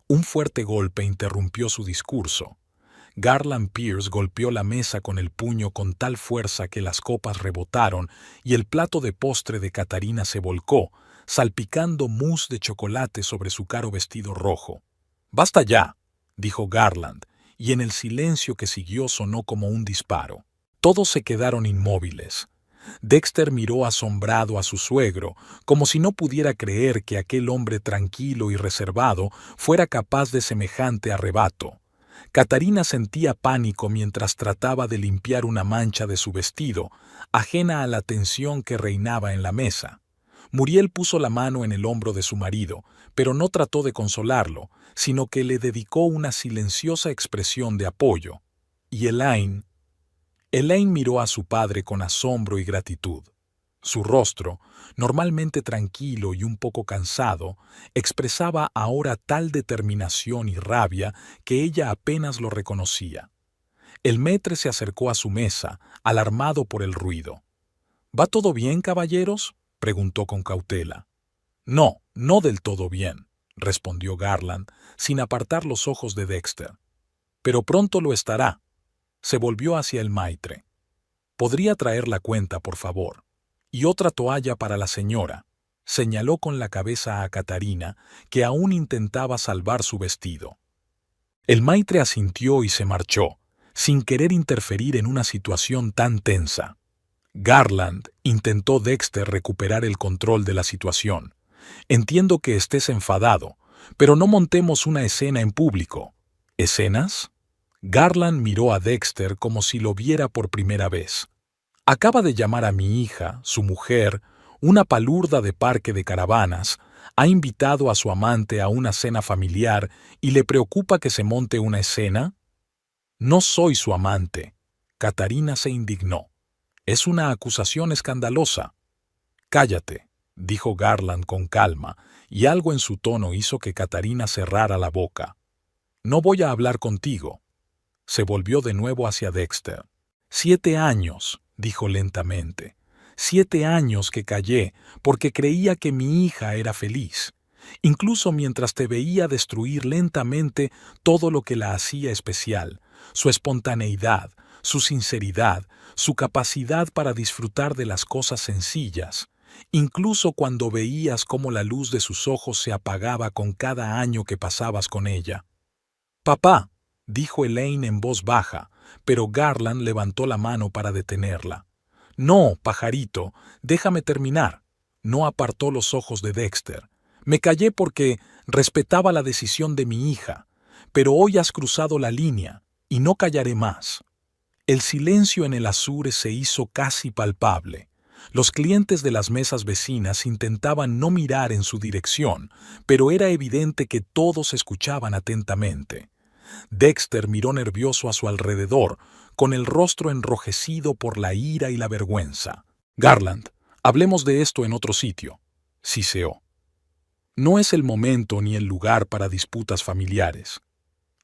Un fuerte golpe interrumpió su discurso. Garland Pierce golpeó la mesa con el puño con tal fuerza que las copas rebotaron y el plato de postre de Katarina se volcó, salpicando mousse de chocolate sobre su caro vestido rojo. «Basta ya», dijo Garland, y en el silencio que siguió sonó como un disparo. Todos se quedaron inmóviles. Dexter miró asombrado a su suegro, como si no pudiera creer que aquel hombre tranquilo y reservado fuera capaz de semejante arrebato. Katarina sentía pánico mientras trataba de limpiar una mancha de su vestido, ajena a la tensión que reinaba en la mesa. Muriel puso la mano en el hombro de su marido, pero no trató de consolarlo, sino que le dedicó una silenciosa expresión de apoyo. Y Elaine miró a su padre con asombro y gratitud. Su rostro, normalmente tranquilo y un poco cansado, expresaba ahora tal determinación y rabia que ella apenas lo reconocía. El maître se acercó a su mesa, alarmado por el ruido. «¿Va todo bien, caballeros?», preguntó con cautela. «No, no del todo bien», respondió Garland, sin apartar los ojos de Dexter. «Pero pronto lo estará». Se volvió hacia el maître. «¿Podría traer la cuenta, por favor? Y otra toalla para la señora», señaló con la cabeza a Katarina, que aún intentaba salvar su vestido. El maître asintió y se marchó, sin querer interferir en una situación tan tensa. Garland, intentó Dexter recuperar el control de la situación. «Entiendo que estés enfadado, pero no montemos una escena en público». «¿Escenas?». Garland miró a Dexter como si lo viera por primera vez. «Acaba de llamar a mi hija, su mujer, una palurda de parque de caravanas, ha invitado a su amante a una cena familiar y le preocupa que se monte una escena». «No soy su amante». Katarina se indignó. «Es una acusación escandalosa». «Cállate», dijo Garland con calma, y algo en su tono hizo que Katarina cerrara la boca. «No voy a hablar contigo». Se volvió de nuevo hacia Dexter. 7 años, dijo lentamente. 7 años que callé porque creía que mi hija era feliz, incluso mientras te veía destruir lentamente todo lo que la hacía especial, su espontaneidad, su sinceridad, su capacidad para disfrutar de las cosas sencillas, incluso cuando veías cómo la luz de sus ojos se apagaba con cada año que pasabas con ella. «Papá», dijo Elaine en voz baja, pero Garland levantó la mano para detenerla. «No, pajarito, déjame terminar». No apartó los ojos de Dexter. «Me callé porque respetaba la decisión de mi hija, pero hoy has cruzado la línea y no callaré más». El silencio en el azure se hizo casi palpable. Los clientes de las mesas vecinas intentaban no mirar en su dirección, pero era evidente que todos escuchaban atentamente. Dexter miró nervioso a su alrededor, con el rostro enrojecido por la ira y la vergüenza. «Garland, hablemos de esto en otro sitio», siseó. «No es el momento ni el lugar para disputas familiares.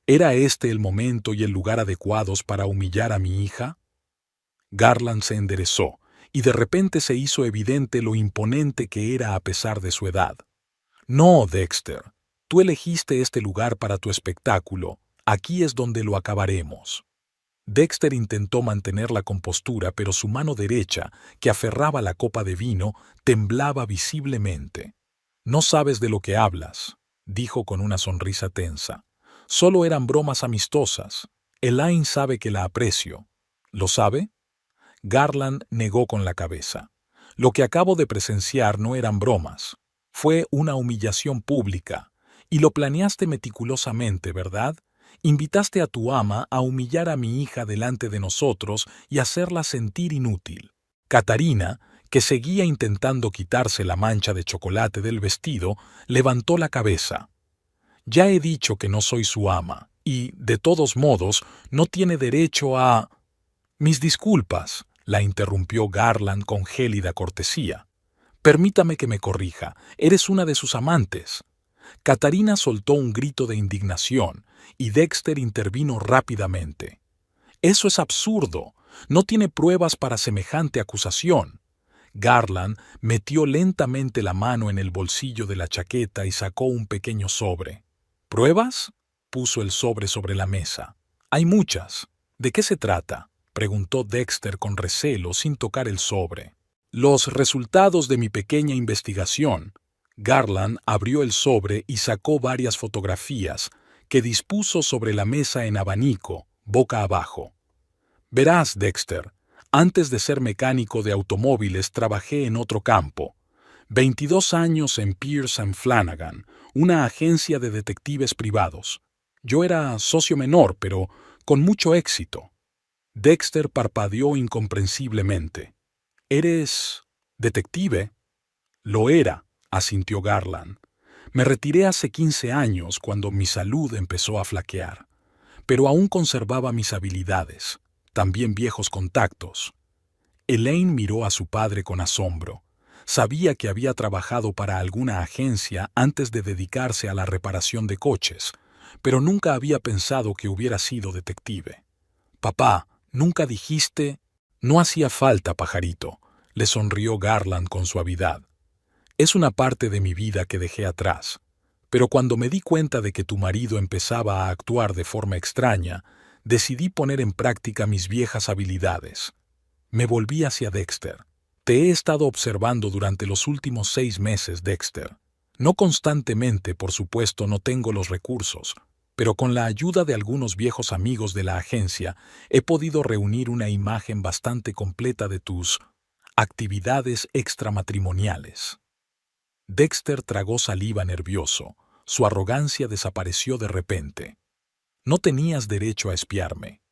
¿Era este el momento y el lugar adecuados para humillar a mi hija?». Garland se enderezó, y de repente se hizo evidente lo imponente que era a pesar de su edad. No, Dexter, tú elegiste este lugar para tu espectáculo, aquí es donde lo acabaremos. Dexter intentó mantener la compostura, pero su mano derecha, que aferraba la copa de vino, temblaba visiblemente. No sabes de lo que hablas, dijo con una sonrisa tensa. Solo eran bromas amistosas. Elaine sabe que la aprecio. ¿Lo sabe? Garland negó con la cabeza. Lo que acabo de presenciar no eran bromas. Fue una humillación pública. Y lo planeaste meticulosamente, ¿verdad? Invitaste a tu ama a humillar a mi hija delante de nosotros y hacerla sentir inútil. Catarina, que seguía intentando quitarse la mancha de chocolate del vestido, levantó la cabeza. Ya he dicho que no soy su ama, y, de todos modos, no tiene derecho a... Mis disculpas, la interrumpió Garland con gélida cortesía. Permítame que me corrija, eres una de sus amantes. Catarina soltó un grito de indignación, y Dexter intervino rápidamente. Eso es absurdo, no tiene pruebas para semejante acusación. Garland metió lentamente la mano en el bolsillo de la chaqueta y sacó un pequeño sobre. ¿Pruebas? Puso el sobre la mesa. Hay muchas. ¿De qué se trata? Preguntó Dexter con recelo sin tocar el sobre. Los resultados de mi pequeña investigación. Garland abrió el sobre y sacó varias fotografías que dispuso sobre la mesa en abanico, boca abajo. Verás, Dexter, antes de ser mecánico de automóviles trabajé en otro campo. 22 años en Pierce & Flanagan, una agencia de detectives privados. Yo era socio menor, pero con mucho éxito. Dexter parpadeó incomprensiblemente. ¿Eres detective? Lo era, asintió Garland. Me retiré hace 15 años cuando mi salud empezó a flaquear, pero aún conservaba mis habilidades, también viejos contactos. Elaine miró a su padre con asombro. Sabía que había trabajado para alguna agencia antes de dedicarse a la reparación de coches, pero nunca había pensado que hubiera sido detective. Papá, nunca dijiste... No hacía falta, pajarito, le sonrió Garland con suavidad. Es una parte de mi vida que dejé atrás, pero cuando me di cuenta de que tu marido empezaba a actuar de forma extraña, decidí poner en práctica mis viejas habilidades. Me volví hacia Dexter. Te he estado observando durante los últimos 6 meses, Dexter. No constantemente, por supuesto, no tengo los recursos, pero con la ayuda de algunos viejos amigos de la agencia he podido reunir una imagen bastante completa de tus actividades extramatrimoniales. Dexter tragó saliva nervioso. Su arrogancia desapareció de repente. No tenías derecho a espiarme.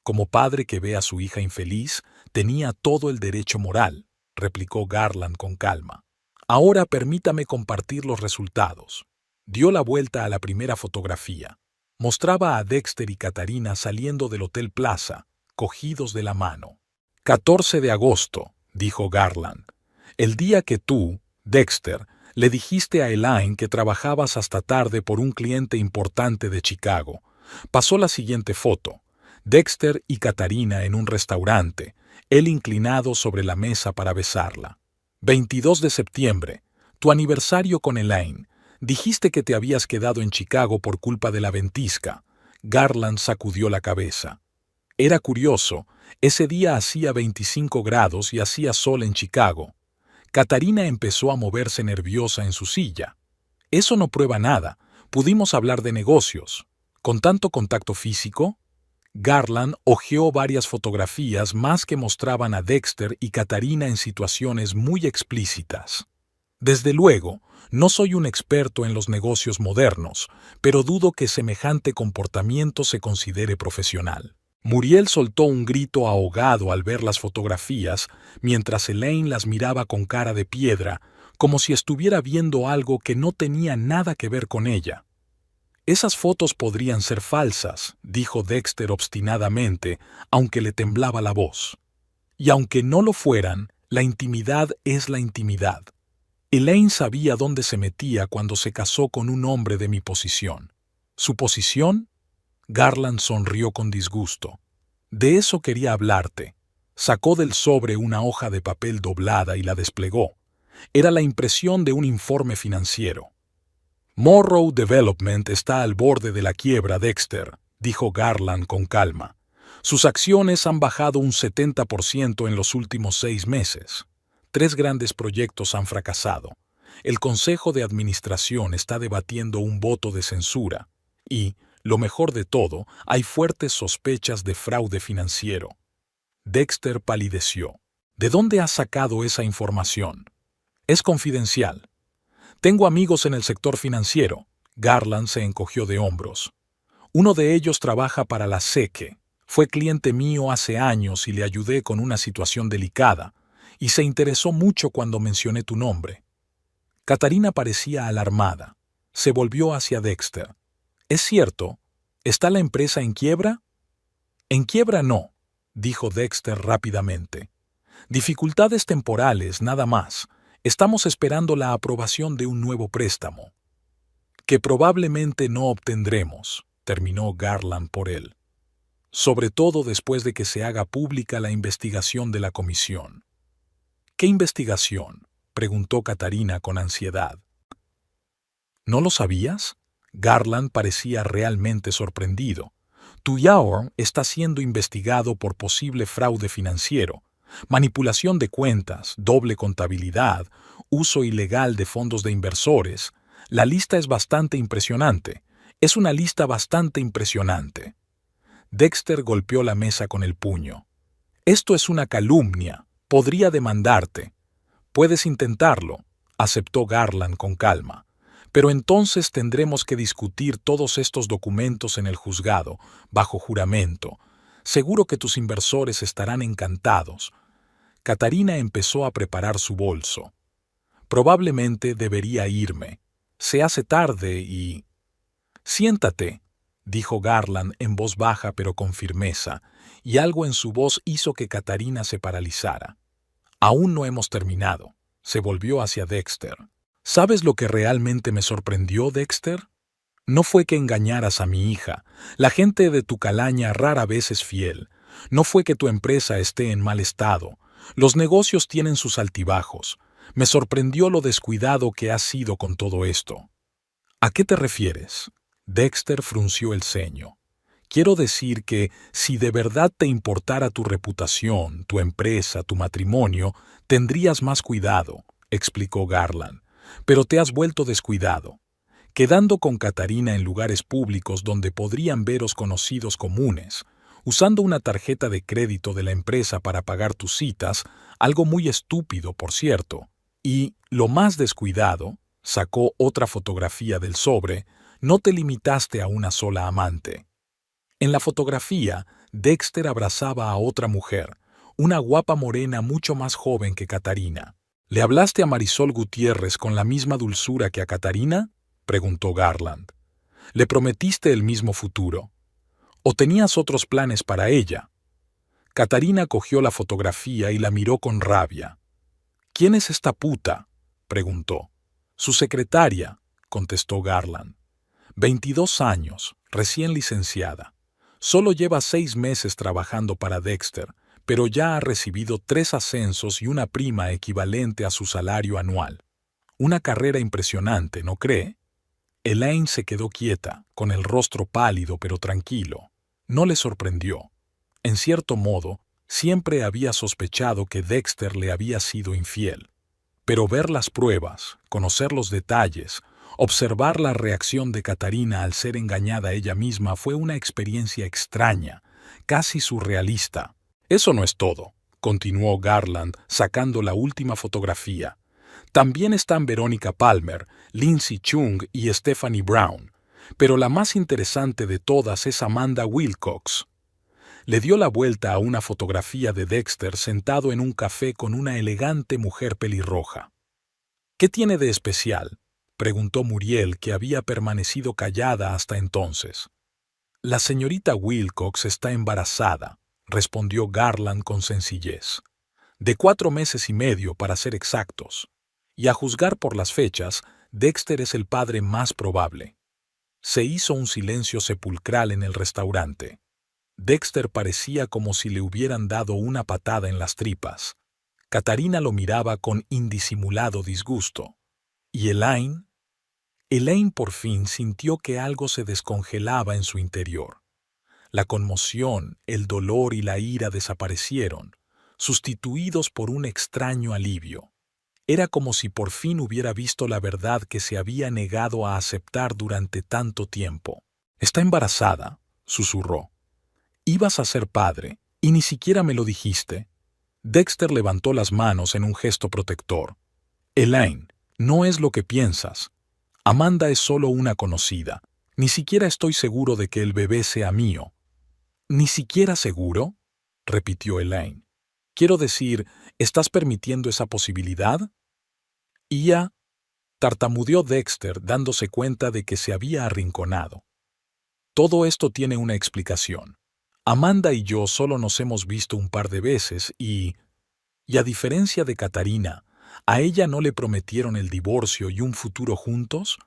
Como padre que ve a su hija infeliz, tenía todo el derecho moral, replicó Garland con calma. Ahora permítame compartir los resultados. Dio la vuelta a la primera fotografía. Mostraba a Dexter y Catarina saliendo del Hotel Plaza, cogidos de la mano. 14 de agosto, dijo Garland. El día que tú, Dexter, le dijiste a Elaine que trabajabas hasta tarde por un cliente importante de Chicago. Pasó la siguiente foto. Dexter y Catarina en un restaurante, él inclinado sobre la mesa para besarla. 22 de septiembre, tu aniversario con Elaine. Dijiste que te habías quedado en Chicago por culpa de la ventisca. Garland sacudió la cabeza. Era curioso, ese día hacía 25 grados y hacía sol en Chicago. Catarina empezó a moverse nerviosa en su silla. Eso no prueba nada. Pudimos hablar de negocios. ¿Con tanto contacto físico? Garland hojeó varias fotografías más que mostraban a Dexter y Catarina en situaciones muy explícitas. Desde luego, no soy un experto en los negocios modernos, pero dudo que semejante comportamiento se considere profesional. Muriel soltó un grito ahogado al ver las fotografías, mientras Elaine las miraba con cara de piedra, como si estuviera viendo algo que no tenía nada que ver con ella. Esas fotos podrían ser falsas, dijo Dexter obstinadamente, aunque le temblaba la voz. Y aunque no lo fueran, la intimidad es la intimidad. Elaine sabía dónde se metía cuando se casó con un hombre de mi posición. ¿Su posición? Garland sonrió con disgusto. De eso quería hablarte. Sacó del sobre una hoja de papel doblada y la desplegó. Era la impresión de un informe financiero. Morrow Development está al borde de la quiebra, Dexter, dijo Garland con calma. Sus acciones han bajado un 70% en los últimos 6 meses. 3 grandes proyectos han fracasado. El Consejo de Administración está debatiendo un voto de censura. Y, lo mejor de todo, hay fuertes sospechas de fraude financiero. Dexter palideció. ¿De dónde has sacado esa información? Es confidencial. Tengo amigos en el sector financiero. Garland se encogió de hombros. Uno de ellos trabaja para la SEC. Fue cliente mío hace años y le ayudé con una situación delicada, y se interesó mucho cuando mencioné tu nombre. Catarina parecía alarmada. Se volvió hacia Dexter. ¿Es cierto? ¿Está la empresa en quiebra? En quiebra no, dijo Dexter rápidamente. Dificultades temporales, nada más. Estamos esperando la aprobación de un nuevo préstamo. Que probablemente no obtendremos, terminó Garland por él. Sobre todo después de que se haga pública la investigación de la comisión. ¿Qué investigación?, preguntó Catarina con ansiedad. ¿No lo sabías? Garland parecía realmente sorprendido. Tuyaor está siendo investigado por posible fraude financiero, manipulación de cuentas, doble contabilidad, uso ilegal de fondos de inversores. La lista es bastante impresionante. Es una lista bastante impresionante. Dexter golpeó la mesa con el puño. Esto es una calumnia. Podría demandarte. Puedes intentarlo, aceptó Garland con calma. Pero entonces tendremos que discutir todos estos documentos en el juzgado, bajo juramento. Seguro que tus inversores estarán encantados. Catarina empezó a preparar su bolso. Probablemente debería irme. Se hace tarde y... Siéntate, dijo Garland en voz baja pero con firmeza, y algo en su voz hizo que Catarina se paralizara. Aún no hemos terminado. Se volvió hacia Dexter. ¿Sabes lo que realmente me sorprendió, Dexter? No fue que engañaras a mi hija. La gente de tu calaña rara vez es fiel. No fue que tu empresa esté en mal estado. Los negocios tienen sus altibajos. Me sorprendió lo descuidado que has sido con todo esto. ¿A qué te refieres? Dexter frunció el ceño. Quiero decir que, si de verdad te importara tu reputación, tu empresa, tu matrimonio, tendrías más cuidado, explicó Garland. Pero te has vuelto descuidado. Quedando con Catarina en lugares públicos donde podrían veros conocidos comunes, usando una tarjeta de crédito de la empresa para pagar tus citas, algo muy estúpido, por cierto. Y, lo más descuidado, sacó otra fotografía del sobre, no te limitaste a una sola amante. En la fotografía, Dexter abrazaba a otra mujer, una guapa morena mucho más joven que Catarina. ¿Le hablaste a Marisol Gutiérrez con la misma dulzura que a Catarina?, preguntó Garland. ¿Le prometiste el mismo futuro? ¿O tenías otros planes para ella? Catarina cogió la fotografía y la miró con rabia. ¿Quién es esta puta?, preguntó. Su secretaria, contestó Garland. 22 años, recién licenciada. Solo lleva 6 meses trabajando para Dexter, pero ya ha recibido 3 ascensos y una prima equivalente a su salario anual. Una carrera impresionante, ¿no cree? Elaine se quedó quieta, con el rostro pálido pero tranquilo. No le sorprendió. En cierto modo, siempre había sospechado que Dexter le había sido infiel. Pero ver las pruebas, conocer los detalles, observar la reacción de Catarina al ser engañada ella misma fue una experiencia extraña, casi surrealista. Eso no es todo, continuó Garland, sacando la última fotografía. También están Verónica Palmer, Lindsay Chung y Stephanie Brown, pero la más interesante de todas es Amanda Wilcox. Le dio la vuelta a una fotografía de Dexter sentado en un café con una elegante mujer pelirroja. ¿Qué tiene de especial?, preguntó Muriel, que había permanecido callada hasta entonces. La señorita Wilcox está embarazada, respondió Garland con sencillez. De 4 meses y medio, para ser exactos. Y a juzgar por las fechas, Dexter es el padre más probable. Se hizo un silencio sepulcral en el restaurante. Dexter parecía como si le hubieran dado una patada en las tripas. Katarina lo miraba con indisimulado disgusto. ¿Y Elaine? Elaine por fin sintió que algo se descongelaba en su interior. La conmoción, el dolor y la ira desaparecieron, sustituidos por un extraño alivio. Era como si por fin hubiera visto la verdad que se había negado a aceptar durante tanto tiempo. «Está embarazada», susurró. «Ibas a ser padre, y ni siquiera me lo dijiste». Dexter levantó las manos en un gesto protector. «Elaine, no es lo que piensas. Amanda es solo una conocida. Ni siquiera estoy seguro de que el bebé sea mío». «¿Ni siquiera seguro?», repitió Elaine. «Quiero decir, ¿estás permitiendo esa posibilidad?» «Ya», tartamudeó Dexter, dándose cuenta de que se había arrinconado. «Todo esto tiene una explicación. Amanda y yo solo nos hemos visto un par de veces y a diferencia de Katarina, ¿a ella no le prometieron el divorcio y un futuro juntos?»,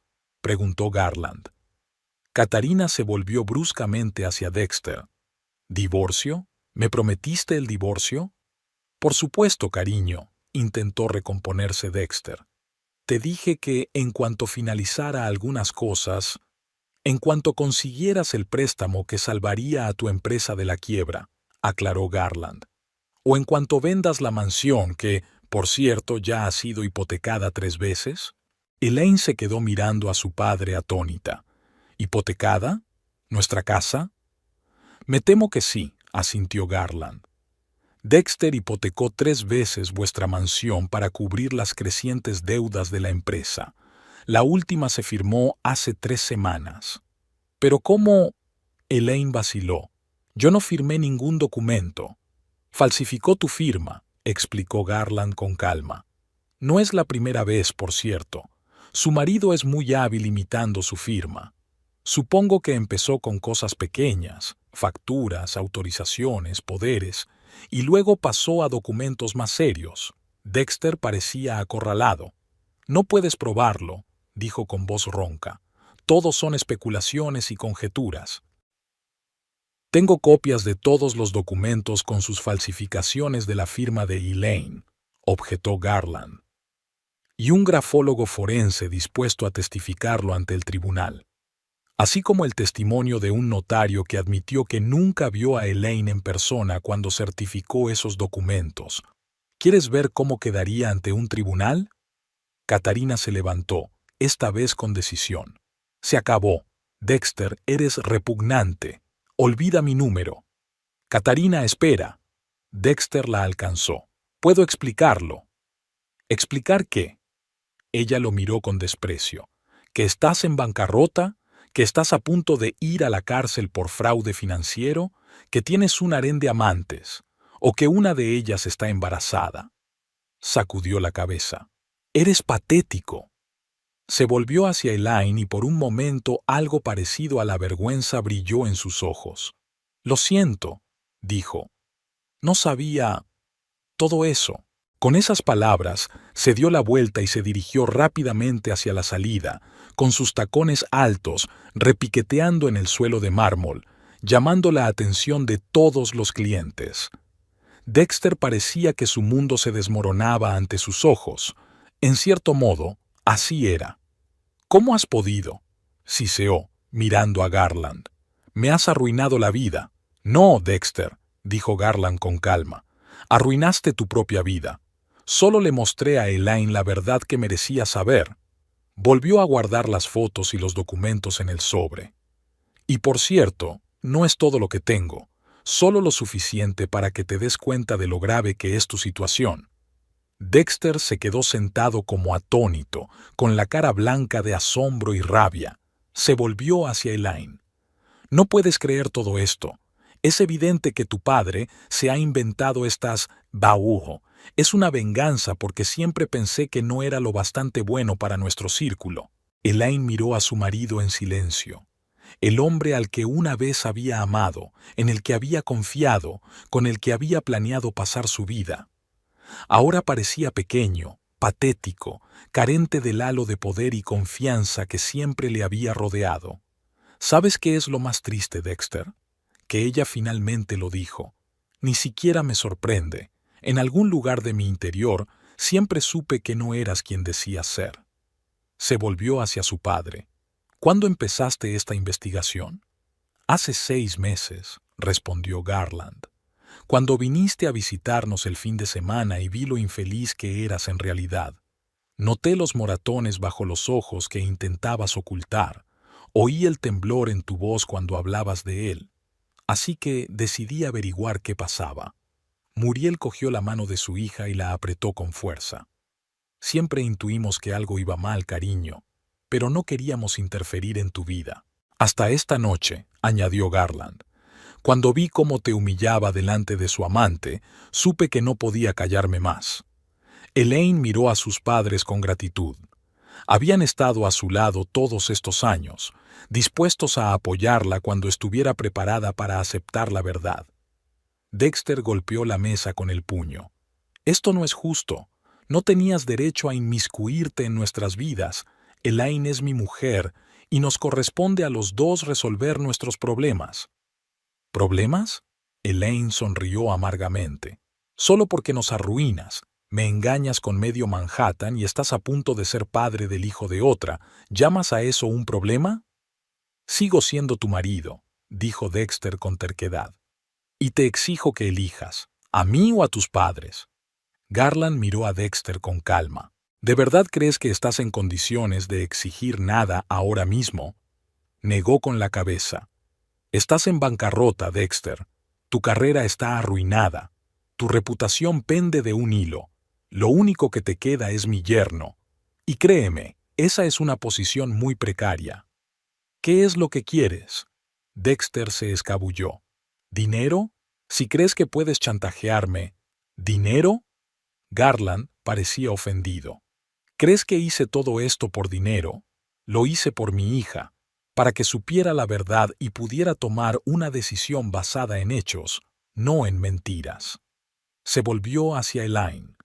preguntó Garland. Katarina se volvió bruscamente hacia Dexter. «¿Divorcio? ¿Me prometiste el divorcio?» «Por supuesto, cariño», intentó recomponerse Dexter. «Te dije que en cuanto finalizara algunas cosas, en cuanto consiguieras el préstamo que salvaría a tu empresa de la quiebra», aclaró Garland. «O en cuanto vendas la mansión que, por cierto, ya ha sido hipotecada 3 veces». Elaine se quedó mirando a su padre atónita. «¿Hipotecada? ¿Nuestra casa?» «Me temo que sí», asintió Garland. «Dexter hipotecó 3 veces vuestra mansión para cubrir las crecientes deudas de la empresa. La última se firmó hace 3 semanas». «¿Pero cómo?». Elaine vaciló. «Yo no firmé ningún documento». «Falsificó tu firma», explicó Garland con calma. «No es la primera vez, por cierto. Su marido es muy hábil imitando su firma. Supongo que empezó con cosas pequeñas, facturas, autorizaciones, poderes, y luego pasó a documentos más serios». Dexter parecía acorralado. «No puedes probarlo», dijo con voz ronca. «Todos son especulaciones y conjeturas». «Tengo copias de todos los documentos con sus falsificaciones de la firma de Elaine», objetó Garland. «Y un grafólogo forense dispuesto a testificarlo ante el tribunal. Así como el testimonio de un notario que admitió que nunca vio a Elaine en persona cuando certificó esos documentos. ¿Quieres ver cómo quedaría ante un tribunal?». Katarina se levantó, esta vez con decisión. «Se acabó. Dexter, eres repugnante. Olvida mi número». «Katarina, espera». Dexter la alcanzó. «Puedo explicarlo». «¿Explicar qué?». Ella lo miró con desprecio. «¿Que estás en bancarrota? ¿Que estás a punto de ir a la cárcel por fraude financiero? ¿Que tienes un harén de amantes? ¿O que una de ellas está embarazada?». Sacudió la cabeza. «Eres patético». Se volvió hacia Elaine y por un momento algo parecido a la vergüenza brilló en sus ojos. «Lo siento», dijo. «No sabía todo eso». Con esas palabras, se dio la vuelta y se dirigió rápidamente hacia la salida, con sus tacones altos, repiqueteando en el suelo de mármol, llamando la atención de todos los clientes. Dexter parecía que su mundo se desmoronaba ante sus ojos. En cierto modo, así era. «¿Cómo has podido?», siseó, mirando a Garland. «Me has arruinado la vida». «No, Dexter», dijo Garland con calma. «Arruinaste tu propia vida. Solo le mostré a Elaine la verdad que merecía saber». Volvió a guardar las fotos y los documentos en el sobre. «Y por cierto, no es todo lo que tengo, solo lo suficiente para que te des cuenta de lo grave que es tu situación». Dexter se quedó sentado como atónito, con la cara blanca de asombro y rabia. Se volvió hacia Elaine. «No puedes creer todo esto. Es evidente que tu padre se ha inventado estas baújo. Es una venganza porque siempre pensé que no era lo bastante bueno para nuestro círculo». Elaine miró a su marido en silencio. El hombre al que una vez había amado, en el que había confiado, con el que había planeado pasar su vida. Ahora parecía pequeño, patético, carente del halo de poder y confianza que siempre le había rodeado. ¿Sabes qué es lo más triste, Dexter? que ella finalmente lo dijo. Ni siquiera me sorprende. En algún lugar de mi interior siempre supe que no eras quien decías ser. Se volvió hacia su padre. ¿Cuándo empezaste esta investigación? Hace 6 meses, respondió Garland. Cuando viniste a visitarnos el fin de semana y vi lo infeliz que eras en realidad. Noté los moratones bajo los ojos que intentabas ocultar. Oí el temblor en tu voz cuando hablabas de él. Así que decidí averiguar qué pasaba. Muriel cogió la mano de su hija y la apretó con fuerza. Siempre intuimos que algo iba mal, cariño, pero no queríamos interferir en tu vida. Hasta esta noche, añadió Garland. Cuando vi cómo te humillaba delante de su amante, supe que no podía callarme más. Elaine miró a sus padres con gratitud. Habían estado a su lado todos estos años, dispuestos a apoyarla cuando estuviera preparada para aceptar la verdad. Dexter golpeó la mesa con el puño. Esto no es justo. No tenías derecho a inmiscuirte en nuestras vidas. Elaine es mi mujer y nos corresponde a los dos resolver nuestros problemas. ¿Problemas? Elaine sonrió amargamente. Solo porque nos arruinas, me engañas con medio Manhattan y estás a punto de ser padre del hijo de otra, ¿llamas a eso un problema? Sigo siendo tu marido, dijo Dexter con terquedad. Y te exijo que elijas, a mí o a tus padres. Garland miró a Dexter con calma. ¿De verdad crees que estás en condiciones de exigir nada ahora mismo? Negó con la cabeza. Estás en bancarrota, Dexter. Tu carrera está arruinada. Tu reputación pende de un hilo. Lo único que te queda es mi yerno. Y créeme, esa es una posición muy precaria. ¿Qué es lo que quieres? Dexter se escabulló. ¿Dinero? Si crees que puedes chantajearme. ¿Dinero? Garland parecía ofendido. ¿Crees que hice todo esto por dinero? Lo hice por mi hija, para que supiera la verdad y pudiera tomar una decisión basada en hechos, no en mentiras. Se volvió hacia Elaine.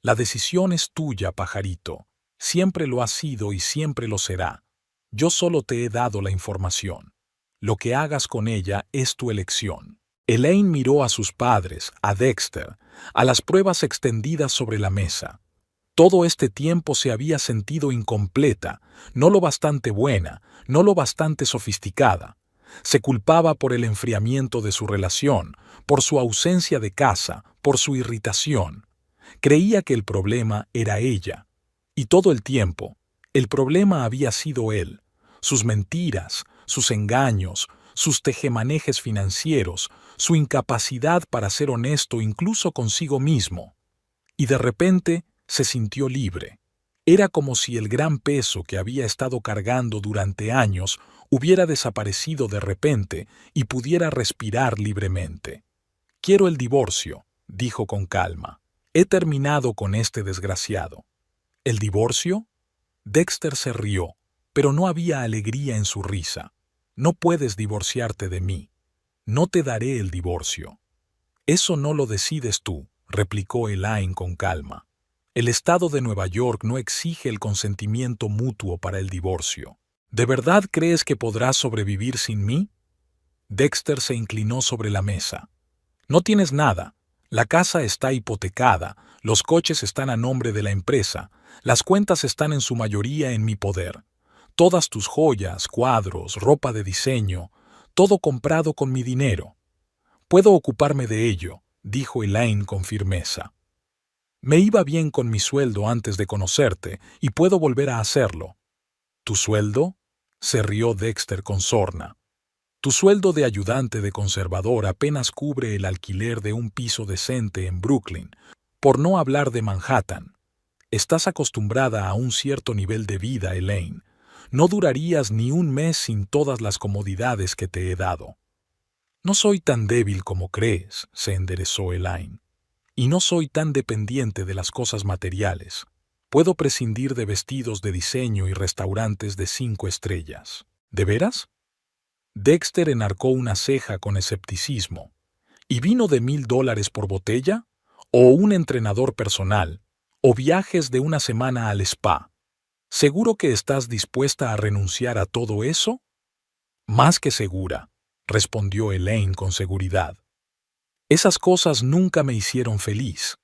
La decisión es tuya, pajarito. Siempre lo ha sido y siempre lo será. Yo solo te he dado la información. Lo que hagas con ella es tu elección. Elaine miró a sus padres, a Dexter, a las pruebas extendidas sobre la mesa. Todo este tiempo se había sentido incompleta, no lo bastante buena, no lo bastante sofisticada. Se culpaba por el enfriamiento de su relación, por su ausencia de casa, por su irritación. Creía que el problema era ella. Y todo el tiempo, el problema había sido él. Sus mentiras, sus engaños, sus tejemanejes financieros, su incapacidad para ser honesto incluso consigo mismo. Y de repente se sintió libre. Era como si el gran peso que había estado cargando durante años hubiera desaparecido de repente y pudiera respirar libremente. «Quiero el divorcio», dijo con calma. «He terminado con este desgraciado». ¿El divorcio? Dexter se rió, pero no había alegría en su risa. «No puedes divorciarte de mí. No te daré el divorcio». «Eso no lo decides tú», replicó Elaine con calma. «El Estado de Nueva York no exige el consentimiento mutuo para el divorcio. ¿De verdad crees que podrás sobrevivir sin mí?» Dexter se inclinó sobre la mesa. «No tienes nada. La casa está hipotecada, los coches están a nombre de la empresa, las cuentas están en su mayoría en mi poder. Todas tus joyas, cuadros, ropa de diseño, todo comprado con mi dinero. Puedo ocuparme de ello», dijo Elaine con firmeza. «Me iba bien con mi sueldo antes de conocerte y puedo volver a hacerlo». «¿Tu sueldo?», se rió Dexter con sorna. «Tu sueldo de ayudante de conservador apenas cubre el alquiler de un piso decente en Brooklyn, por no hablar de Manhattan. Estás acostumbrada a un cierto nivel de vida, Elaine. No durarías ni un mes sin todas las comodidades que te he dado». «No soy tan débil como crees», se enderezó Elaine. «Y no soy tan dependiente de las cosas materiales. Puedo prescindir de vestidos de diseño y restaurantes de 5 estrellas». «¿De veras?» Dexter enarcó una ceja con escepticismo. ¿Y vino de $1000 por botella? ¿O un entrenador personal? ¿O viajes de una semana al spa? ¿Seguro que estás dispuesta a renunciar a todo eso? Más que segura. respondió Elaine con seguridad. Esas cosas nunca me hicieron feliz.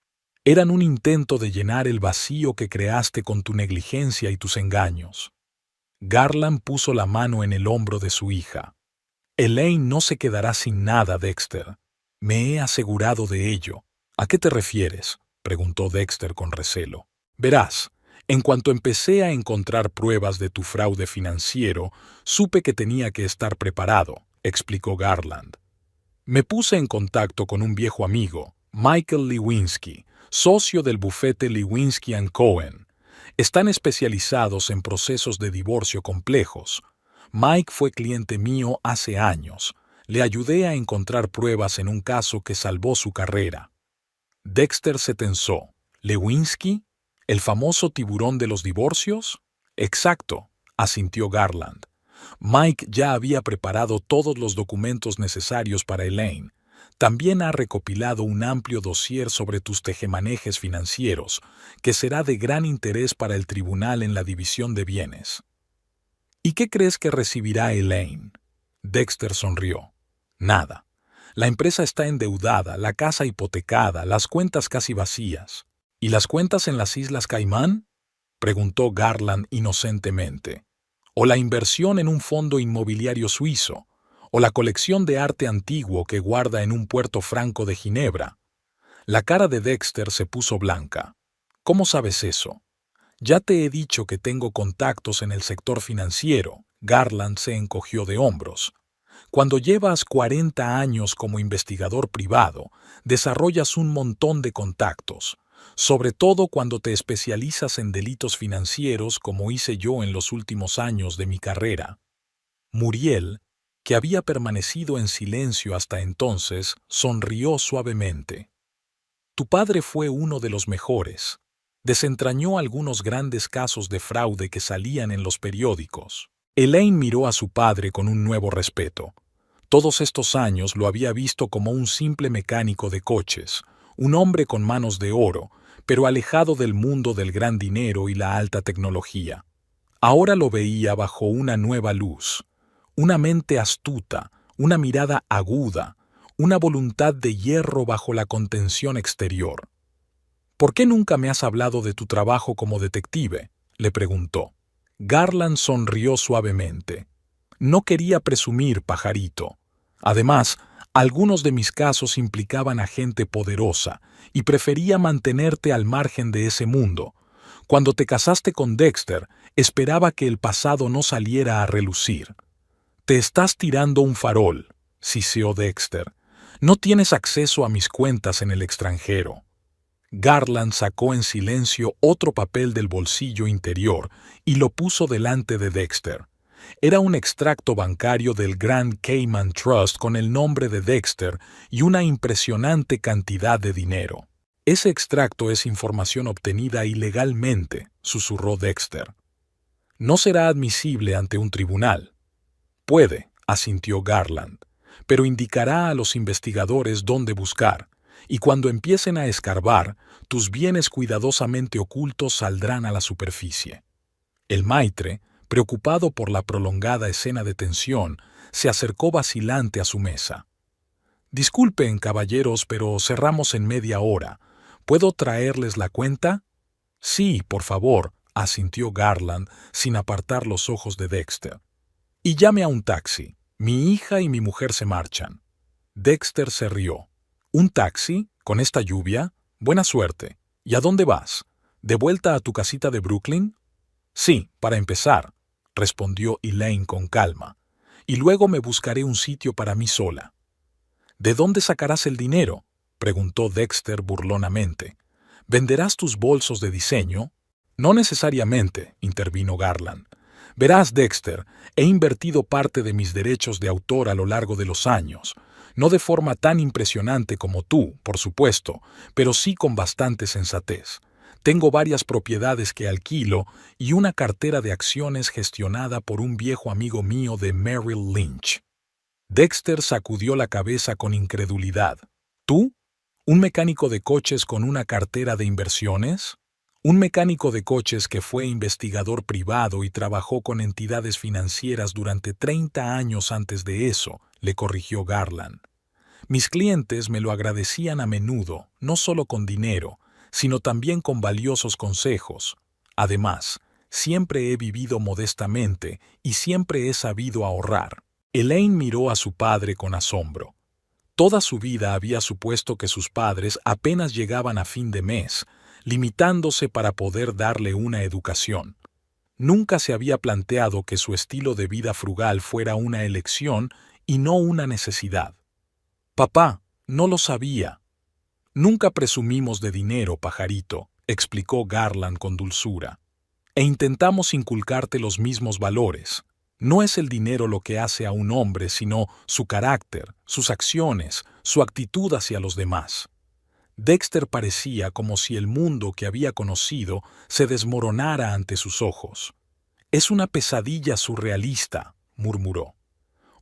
Eran un intento de llenar el vacío que creaste con tu negligencia y tus engaños. Garland puso la mano en el hombro de su hija. Elaine no se quedará sin nada, Dexter. Me he asegurado de ello. ¿A qué te refieres?, preguntó Dexter con recelo. Verás, en cuanto empecé a encontrar pruebas de tu fraude financiero, supe que tenía que estar preparado, explicó Garland. Me puse en contacto con un viejo amigo, Michael Lewinsky, socio del bufete Lewinsky & Cohen. Están especializados en procesos de divorcio complejos. Mike fue cliente mío hace años. Le ayudé a encontrar pruebas en un caso que salvó su carrera. Dexter se tensó. ¿Lewinsky? ¿El famoso tiburón de los divorcios? Exacto, asintió Garland. Mike ya había preparado todos los documentos necesarios para Elaine. También ha recopilado un amplio dossier sobre tus tejemanejes financieros, que será de gran interés para el tribunal en la división de bienes. ¿Y qué crees que recibirá Elaine? Dexter sonrió. Nada. La empresa está endeudada, la casa hipotecada, las cuentas casi vacías. ¿Y las cuentas en las Islas Caimán?, preguntó Garland inocentemente. ¿O la inversión en un fondo inmobiliario suizo? ¿O la colección de arte antiguo que guarda en un puerto franco de Ginebra? La cara de Dexter se puso blanca. ¿Cómo sabes eso? Ya te he dicho que tengo contactos en el sector financiero. Garland se encogió de hombros. Cuando llevas 40 años como investigador privado, desarrollas un montón de contactos, sobre todo cuando te especializas en delitos financieros como hice yo en los últimos años de mi carrera. Muriel, que había permanecido en silencio hasta entonces, sonrió suavemente. Tu padre fue uno de los mejores. Desentrañó algunos grandes casos de fraude que salían en los periódicos. Elaine miró a su padre con un nuevo respeto. Todos estos años lo había visto como un simple mecánico de coches, un hombre con manos de oro, pero alejado del mundo del gran dinero y la alta tecnología. Ahora lo veía bajo una nueva luz, una mente astuta, una mirada aguda, una voluntad de hierro bajo la contención exterior. ¿Por qué nunca me has hablado de tu trabajo como detective?, le preguntó. Garland sonrió suavemente. No quería presumir, pajarito. Además, algunos de mis casos implicaban a gente poderosa y prefería mantenerte al margen de ese mundo. Cuando te casaste con Dexter, esperaba que el pasado no saliera a relucir. Te estás tirando un farol, siseó Dexter. No tienes acceso a mis cuentas en el extranjero. Garland sacó en silencio otro papel del bolsillo interior y lo puso delante de Dexter. Era un extracto bancario del Grand Cayman Trust con el nombre de Dexter y una impresionante cantidad de dinero. Ese extracto es información obtenida ilegalmente, susurró Dexter. No será admisible ante un tribunal. Puede, asintió Garland, pero indicará a los investigadores dónde buscar, y cuando empiecen a escarbar, tus bienes cuidadosamente ocultos saldrán a la superficie. El maitre, preocupado por la prolongada escena de tensión, se acercó vacilante a su mesa. Disculpen, caballeros, pero cerramos en media hora. ¿Puedo traerles la cuenta? Sí, por favor, asintió Garland sin apartar los ojos de Dexter. Y llame a un taxi. Mi hija y mi mujer se marchan. Dexter se rió. ¿Un taxi? ¿Con esta lluvia? Buena suerte. ¿Y a dónde vas? ¿De vuelta a tu casita de Brooklyn? Sí, para empezar, respondió Elaine con calma. Y luego me buscaré un sitio para mí sola. ¿De dónde sacarás el dinero?, preguntó Dexter burlonamente. ¿Venderás tus bolsos de diseño? No necesariamente, intervino Garland. Verás, Dexter, he invertido parte de mis derechos de autor a lo largo de los años. No de forma tan impresionante como tú, por supuesto, pero sí con bastante sensatez. Tengo varias propiedades que alquilo y una cartera de acciones gestionada por un viejo amigo mío de Merrill Lynch. Dexter sacudió la cabeza con incredulidad. ¿Tú? ¿Un mecánico de coches con una cartera de inversiones? Un mecánico de coches que fue investigador privado y trabajó con entidades financieras durante 30 años antes de eso, le corrigió Garland. Mis clientes me lo agradecían a menudo, no solo con dinero, sino también con valiosos consejos. Además, siempre he vivido modestamente y siempre he sabido ahorrar. Elaine miró a su padre con asombro. Toda su vida había supuesto que sus padres apenas llegaban a fin de mes, limitándose para poder darle una educación. Nunca se había planteado que su estilo de vida frugal fuera una elección y no una necesidad. Papá, no lo sabía. Nunca presumimos de dinero, pajarito, explicó Garland con dulzura. E intentamos inculcarte los mismos valores. No es el dinero lo que hace a un hombre, sino su carácter, sus acciones, su actitud hacia los demás. Dexter parecía como si el mundo que había conocido se desmoronara ante sus ojos. «Es una pesadilla surrealista», murmuró.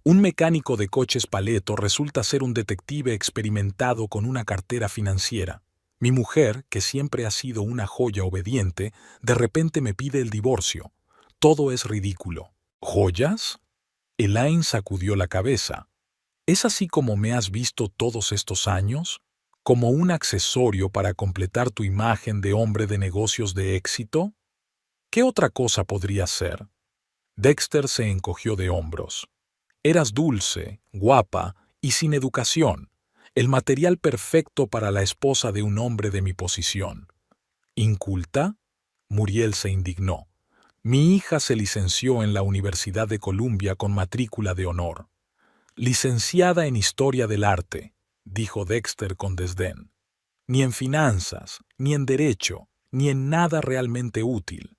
«Un mecánico de coches paleto resulta ser un detective experimentado con una cartera financiera. Mi mujer, que siempre ha sido una joya obediente, de repente me pide el divorcio. Todo es ridículo». «¿Joyas?». Elaine sacudió la cabeza. «¿Es así como me has visto todos estos años? ¿Como un accesorio para completar tu imagen de hombre de negocios de éxito? ¿Qué otra cosa podría ser?». Dexter se encogió de hombros. «Eras dulce, guapa y sin educación, el material perfecto para la esposa de un hombre de mi posición». «¿Inculta?». Muriel se indignó. «Mi hija se licenció en la Universidad de Columbia con matrícula de honor». «Licenciada en Historia del Arte», dijo Dexter con desdén. «Ni en finanzas, ni en derecho, ni en nada realmente útil.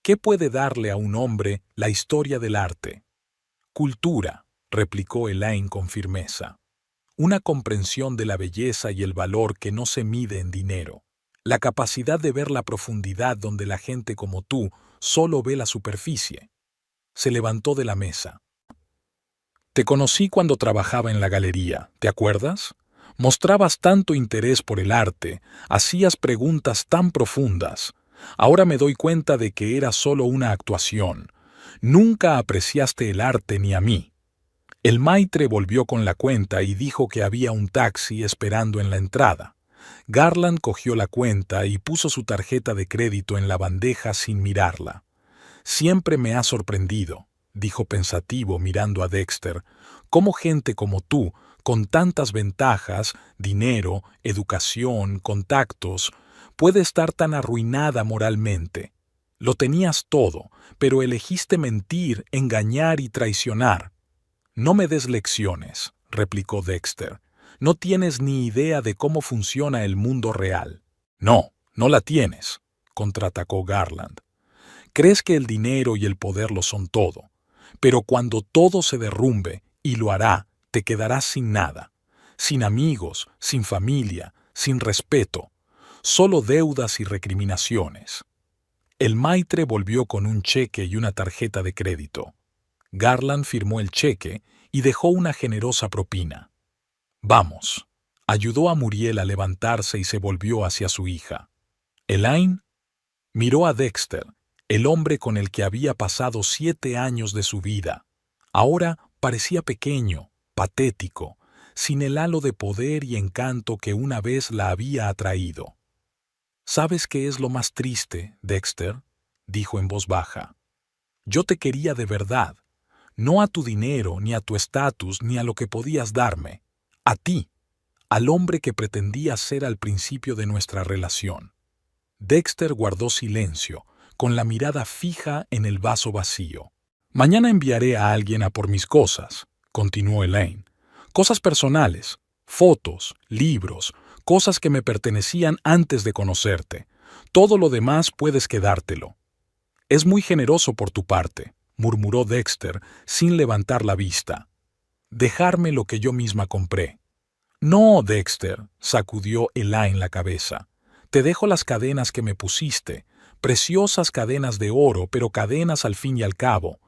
¿Qué puede darle a un hombre la historia del arte?». «Cultura», replicó Elaine con firmeza. «Una comprensión de la belleza y el valor que no se mide en dinero. La capacidad de ver la profundidad donde la gente como tú solo ve la superficie». Se levantó de la mesa. «Te conocí cuando trabajaba en la galería, ¿te acuerdas? Mostrabas tanto interés por el arte, hacías preguntas tan profundas. Ahora me doy cuenta de que era solo una actuación. Nunca apreciaste el arte ni a mí». El maitre volvió con la cuenta y dijo que había un taxi esperando en la entrada. Garland cogió la cuenta y puso su tarjeta de crédito en la bandeja sin mirarla. «Siempre me ha sorprendido», dijo pensativo mirando a Dexter, «cómo gente como tú, con tantas ventajas, dinero, educación, contactos, puede estar tan arruinada moralmente. Lo tenías todo, pero elegiste mentir, engañar y traicionar». «No me des lecciones», replicó Dexter. «No tienes ni idea de cómo funciona el mundo real». «No, no la tienes», contraatacó Garland. «Crees que el dinero y el poder lo son todo. Pero cuando todo se derrumbe, y lo hará, te quedarás sin nada. Sin amigos, sin familia, sin respeto. Solo deudas y recriminaciones». El maitre volvió con un cheque y una tarjeta de crédito. Garland firmó el cheque y dejó una generosa propina. «Vamos». Ayudó a Muriel a levantarse y se volvió hacia su hija. «Elaine». Miró a Dexter, el hombre con el que había pasado 7 años de su vida. Ahora parecía pequeño, patético, sin el halo de poder y encanto que una vez la había atraído. «¿Sabes qué es lo más triste, Dexter?», dijo en voz baja. «Yo te quería de verdad. No a tu dinero, ni a tu estatus, ni a lo que podías darme. A ti, al hombre que pretendías ser al principio de nuestra relación». Dexter guardó silencio, con la mirada fija en el vaso vacío. «Mañana enviaré a alguien a por mis cosas», continuó Elaine. «Cosas personales, fotos, libros, cosas que me pertenecían antes de conocerte. Todo lo demás puedes quedártelo». «Es muy generoso por tu parte», murmuró Dexter sin levantar la vista. «Dejarme lo que yo misma compré». «No, Dexter», sacudió Elaine la cabeza. «Te dejo las cadenas que me pusiste, preciosas cadenas de oro, pero cadenas al fin y al cabo.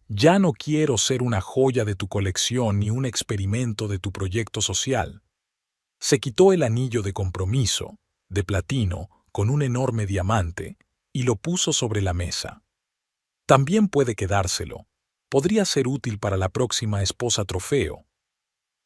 Ya no quiero ser una joya de tu colección ni un experimento de tu proyecto social». Se quitó el anillo de compromiso, de platino, con un enorme diamante, y lo puso sobre la mesa. «También puede quedárselo. Podría ser útil para la próxima esposa trofeo».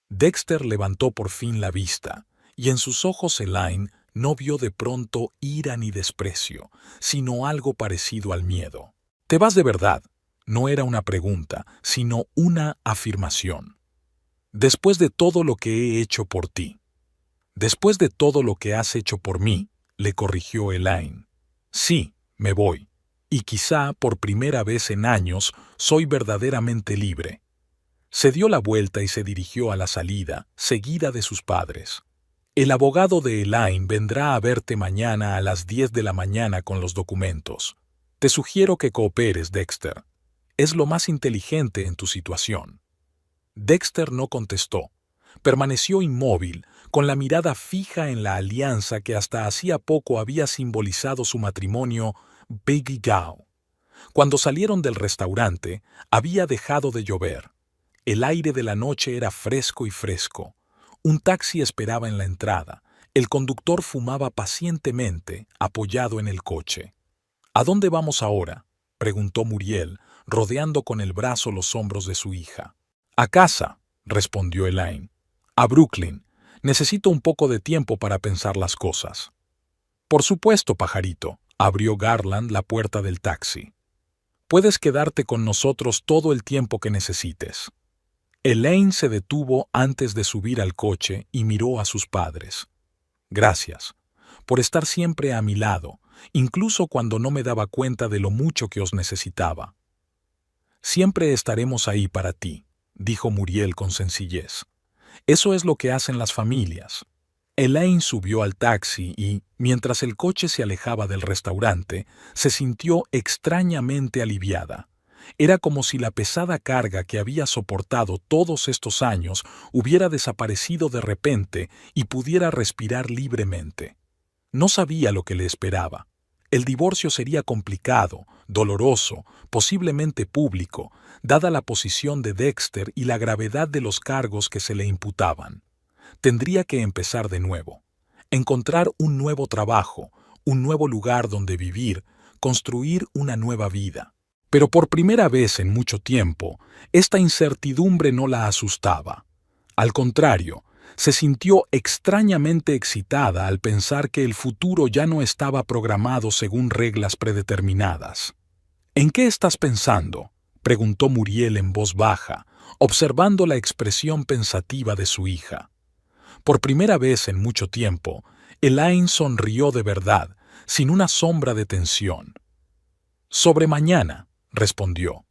Dexter levantó por fin la vista, y en sus ojos Elaine no vio de pronto ira ni desprecio, sino algo parecido al miedo. «¿Te vas de verdad?». No era una pregunta, sino una afirmación. «Después de todo lo que he hecho por ti». «Después de todo lo que has hecho por mí», le corrigió Elaine. «Sí, me voy. Y quizá, por primera vez en años, soy verdaderamente libre». Se dio la vuelta y se dirigió a la salida, seguida de sus padres. «El abogado de Elaine vendrá a verte mañana a las 10 de la mañana con los documentos. Te sugiero que cooperes, Dexter. Es lo más inteligente en tu situación». Dexter no contestó. Permaneció inmóvil, con la mirada fija en la alianza que hasta hacía poco había simbolizado su matrimonio Biggie Gao. Cuando salieron del restaurante, había dejado de llover. El aire de la noche era fresco y fresco. Un taxi esperaba en la entrada. El conductor fumaba pacientemente, apoyado en el coche. «¿A dónde vamos ahora?», preguntó Muriel, rodeando con el brazo los hombros de su hija. «A casa», respondió Elaine. «A Brooklyn. Necesito un poco de tiempo para pensar las cosas». «Por supuesto, pajarito», abrió Garland la puerta del taxi. «Puedes quedarte con nosotros todo el tiempo que necesites». Elaine se detuvo antes de subir al coche y miró a sus padres. «Gracias por estar siempre a mi lado, incluso cuando no me daba cuenta de lo mucho que os necesitaba». «Siempre estaremos ahí para ti», dijo Muriel con sencillez. «Eso es lo que hacen las familias». Elaine subió al taxi y, mientras el coche se alejaba del restaurante, se sintió extrañamente aliviada. Era como si la pesada carga que había soportado todos estos años hubiera desaparecido de repente y pudiera respirar libremente. No sabía lo que le esperaba. El divorcio sería complicado, doloroso, posiblemente público, dada la posición de Dexter y la gravedad de los cargos que se le imputaban. Tendría que empezar de nuevo, encontrar un nuevo trabajo, un nuevo lugar donde vivir, construir una nueva vida. Pero por primera vez en mucho tiempo, esta incertidumbre no la asustaba. Al contrario, se sintió extrañamente excitada al pensar que el futuro ya no estaba programado según reglas predeterminadas. «¿En qué estás pensando?», preguntó Muriel en voz baja, observando la expresión pensativa de su hija. Por primera vez en mucho tiempo, Elaine sonrió de verdad, sin una sombra de tensión. «Sobre mañana», respondió.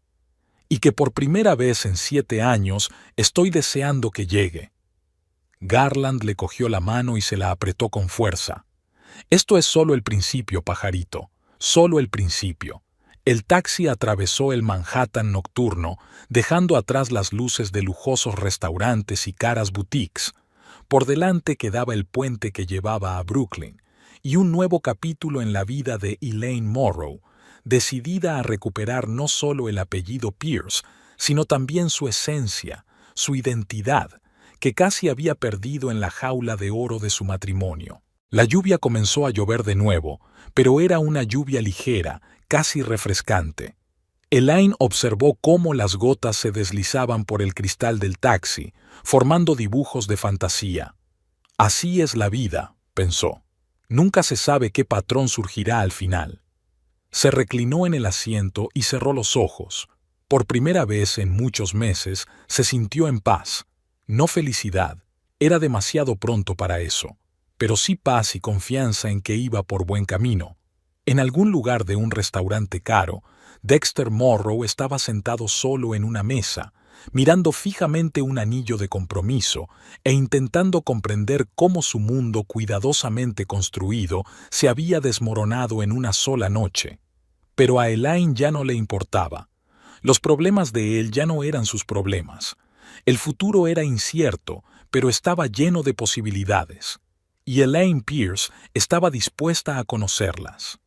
«Y que por primera vez en 7 años estoy deseando que llegue». Garland le cogió la mano y se la apretó con fuerza. «Esto es solo el principio, pajarito, solo el principio». El taxi atravesó el Manhattan nocturno, dejando atrás las luces de lujosos restaurantes y caras boutiques. Por delante quedaba el puente que llevaba a Brooklyn, y un nuevo capítulo en la vida de Elaine Morrow, decidida a recuperar no solo el apellido Pierce, sino también su esencia, su identidad, que casi había perdido en la jaula de oro de su matrimonio. La lluvia comenzó a llover de nuevo, pero era una lluvia ligera, casi refrescante. Elaine observó cómo las gotas se deslizaban por el cristal del taxi, formando dibujos de fantasía. «Así es la vida», pensó. «Nunca se sabe qué patrón surgirá al final». Se reclinó en el asiento y cerró los ojos. Por primera vez en muchos meses se sintió en paz. No felicidad, era demasiado pronto para eso, pero sí paz y confianza en que iba por buen camino. En algún lugar de un restaurante caro, Dexter Morrow estaba sentado solo en una mesa, mirando fijamente un anillo de compromiso e intentando comprender cómo su mundo cuidadosamente construido se había desmoronado en una sola noche. Pero a Elaine ya no le importaba. Los problemas de él ya no eran sus problemas. El futuro era incierto, pero estaba lleno de posibilidades. Y Elaine Pierce estaba dispuesta a conocerlas.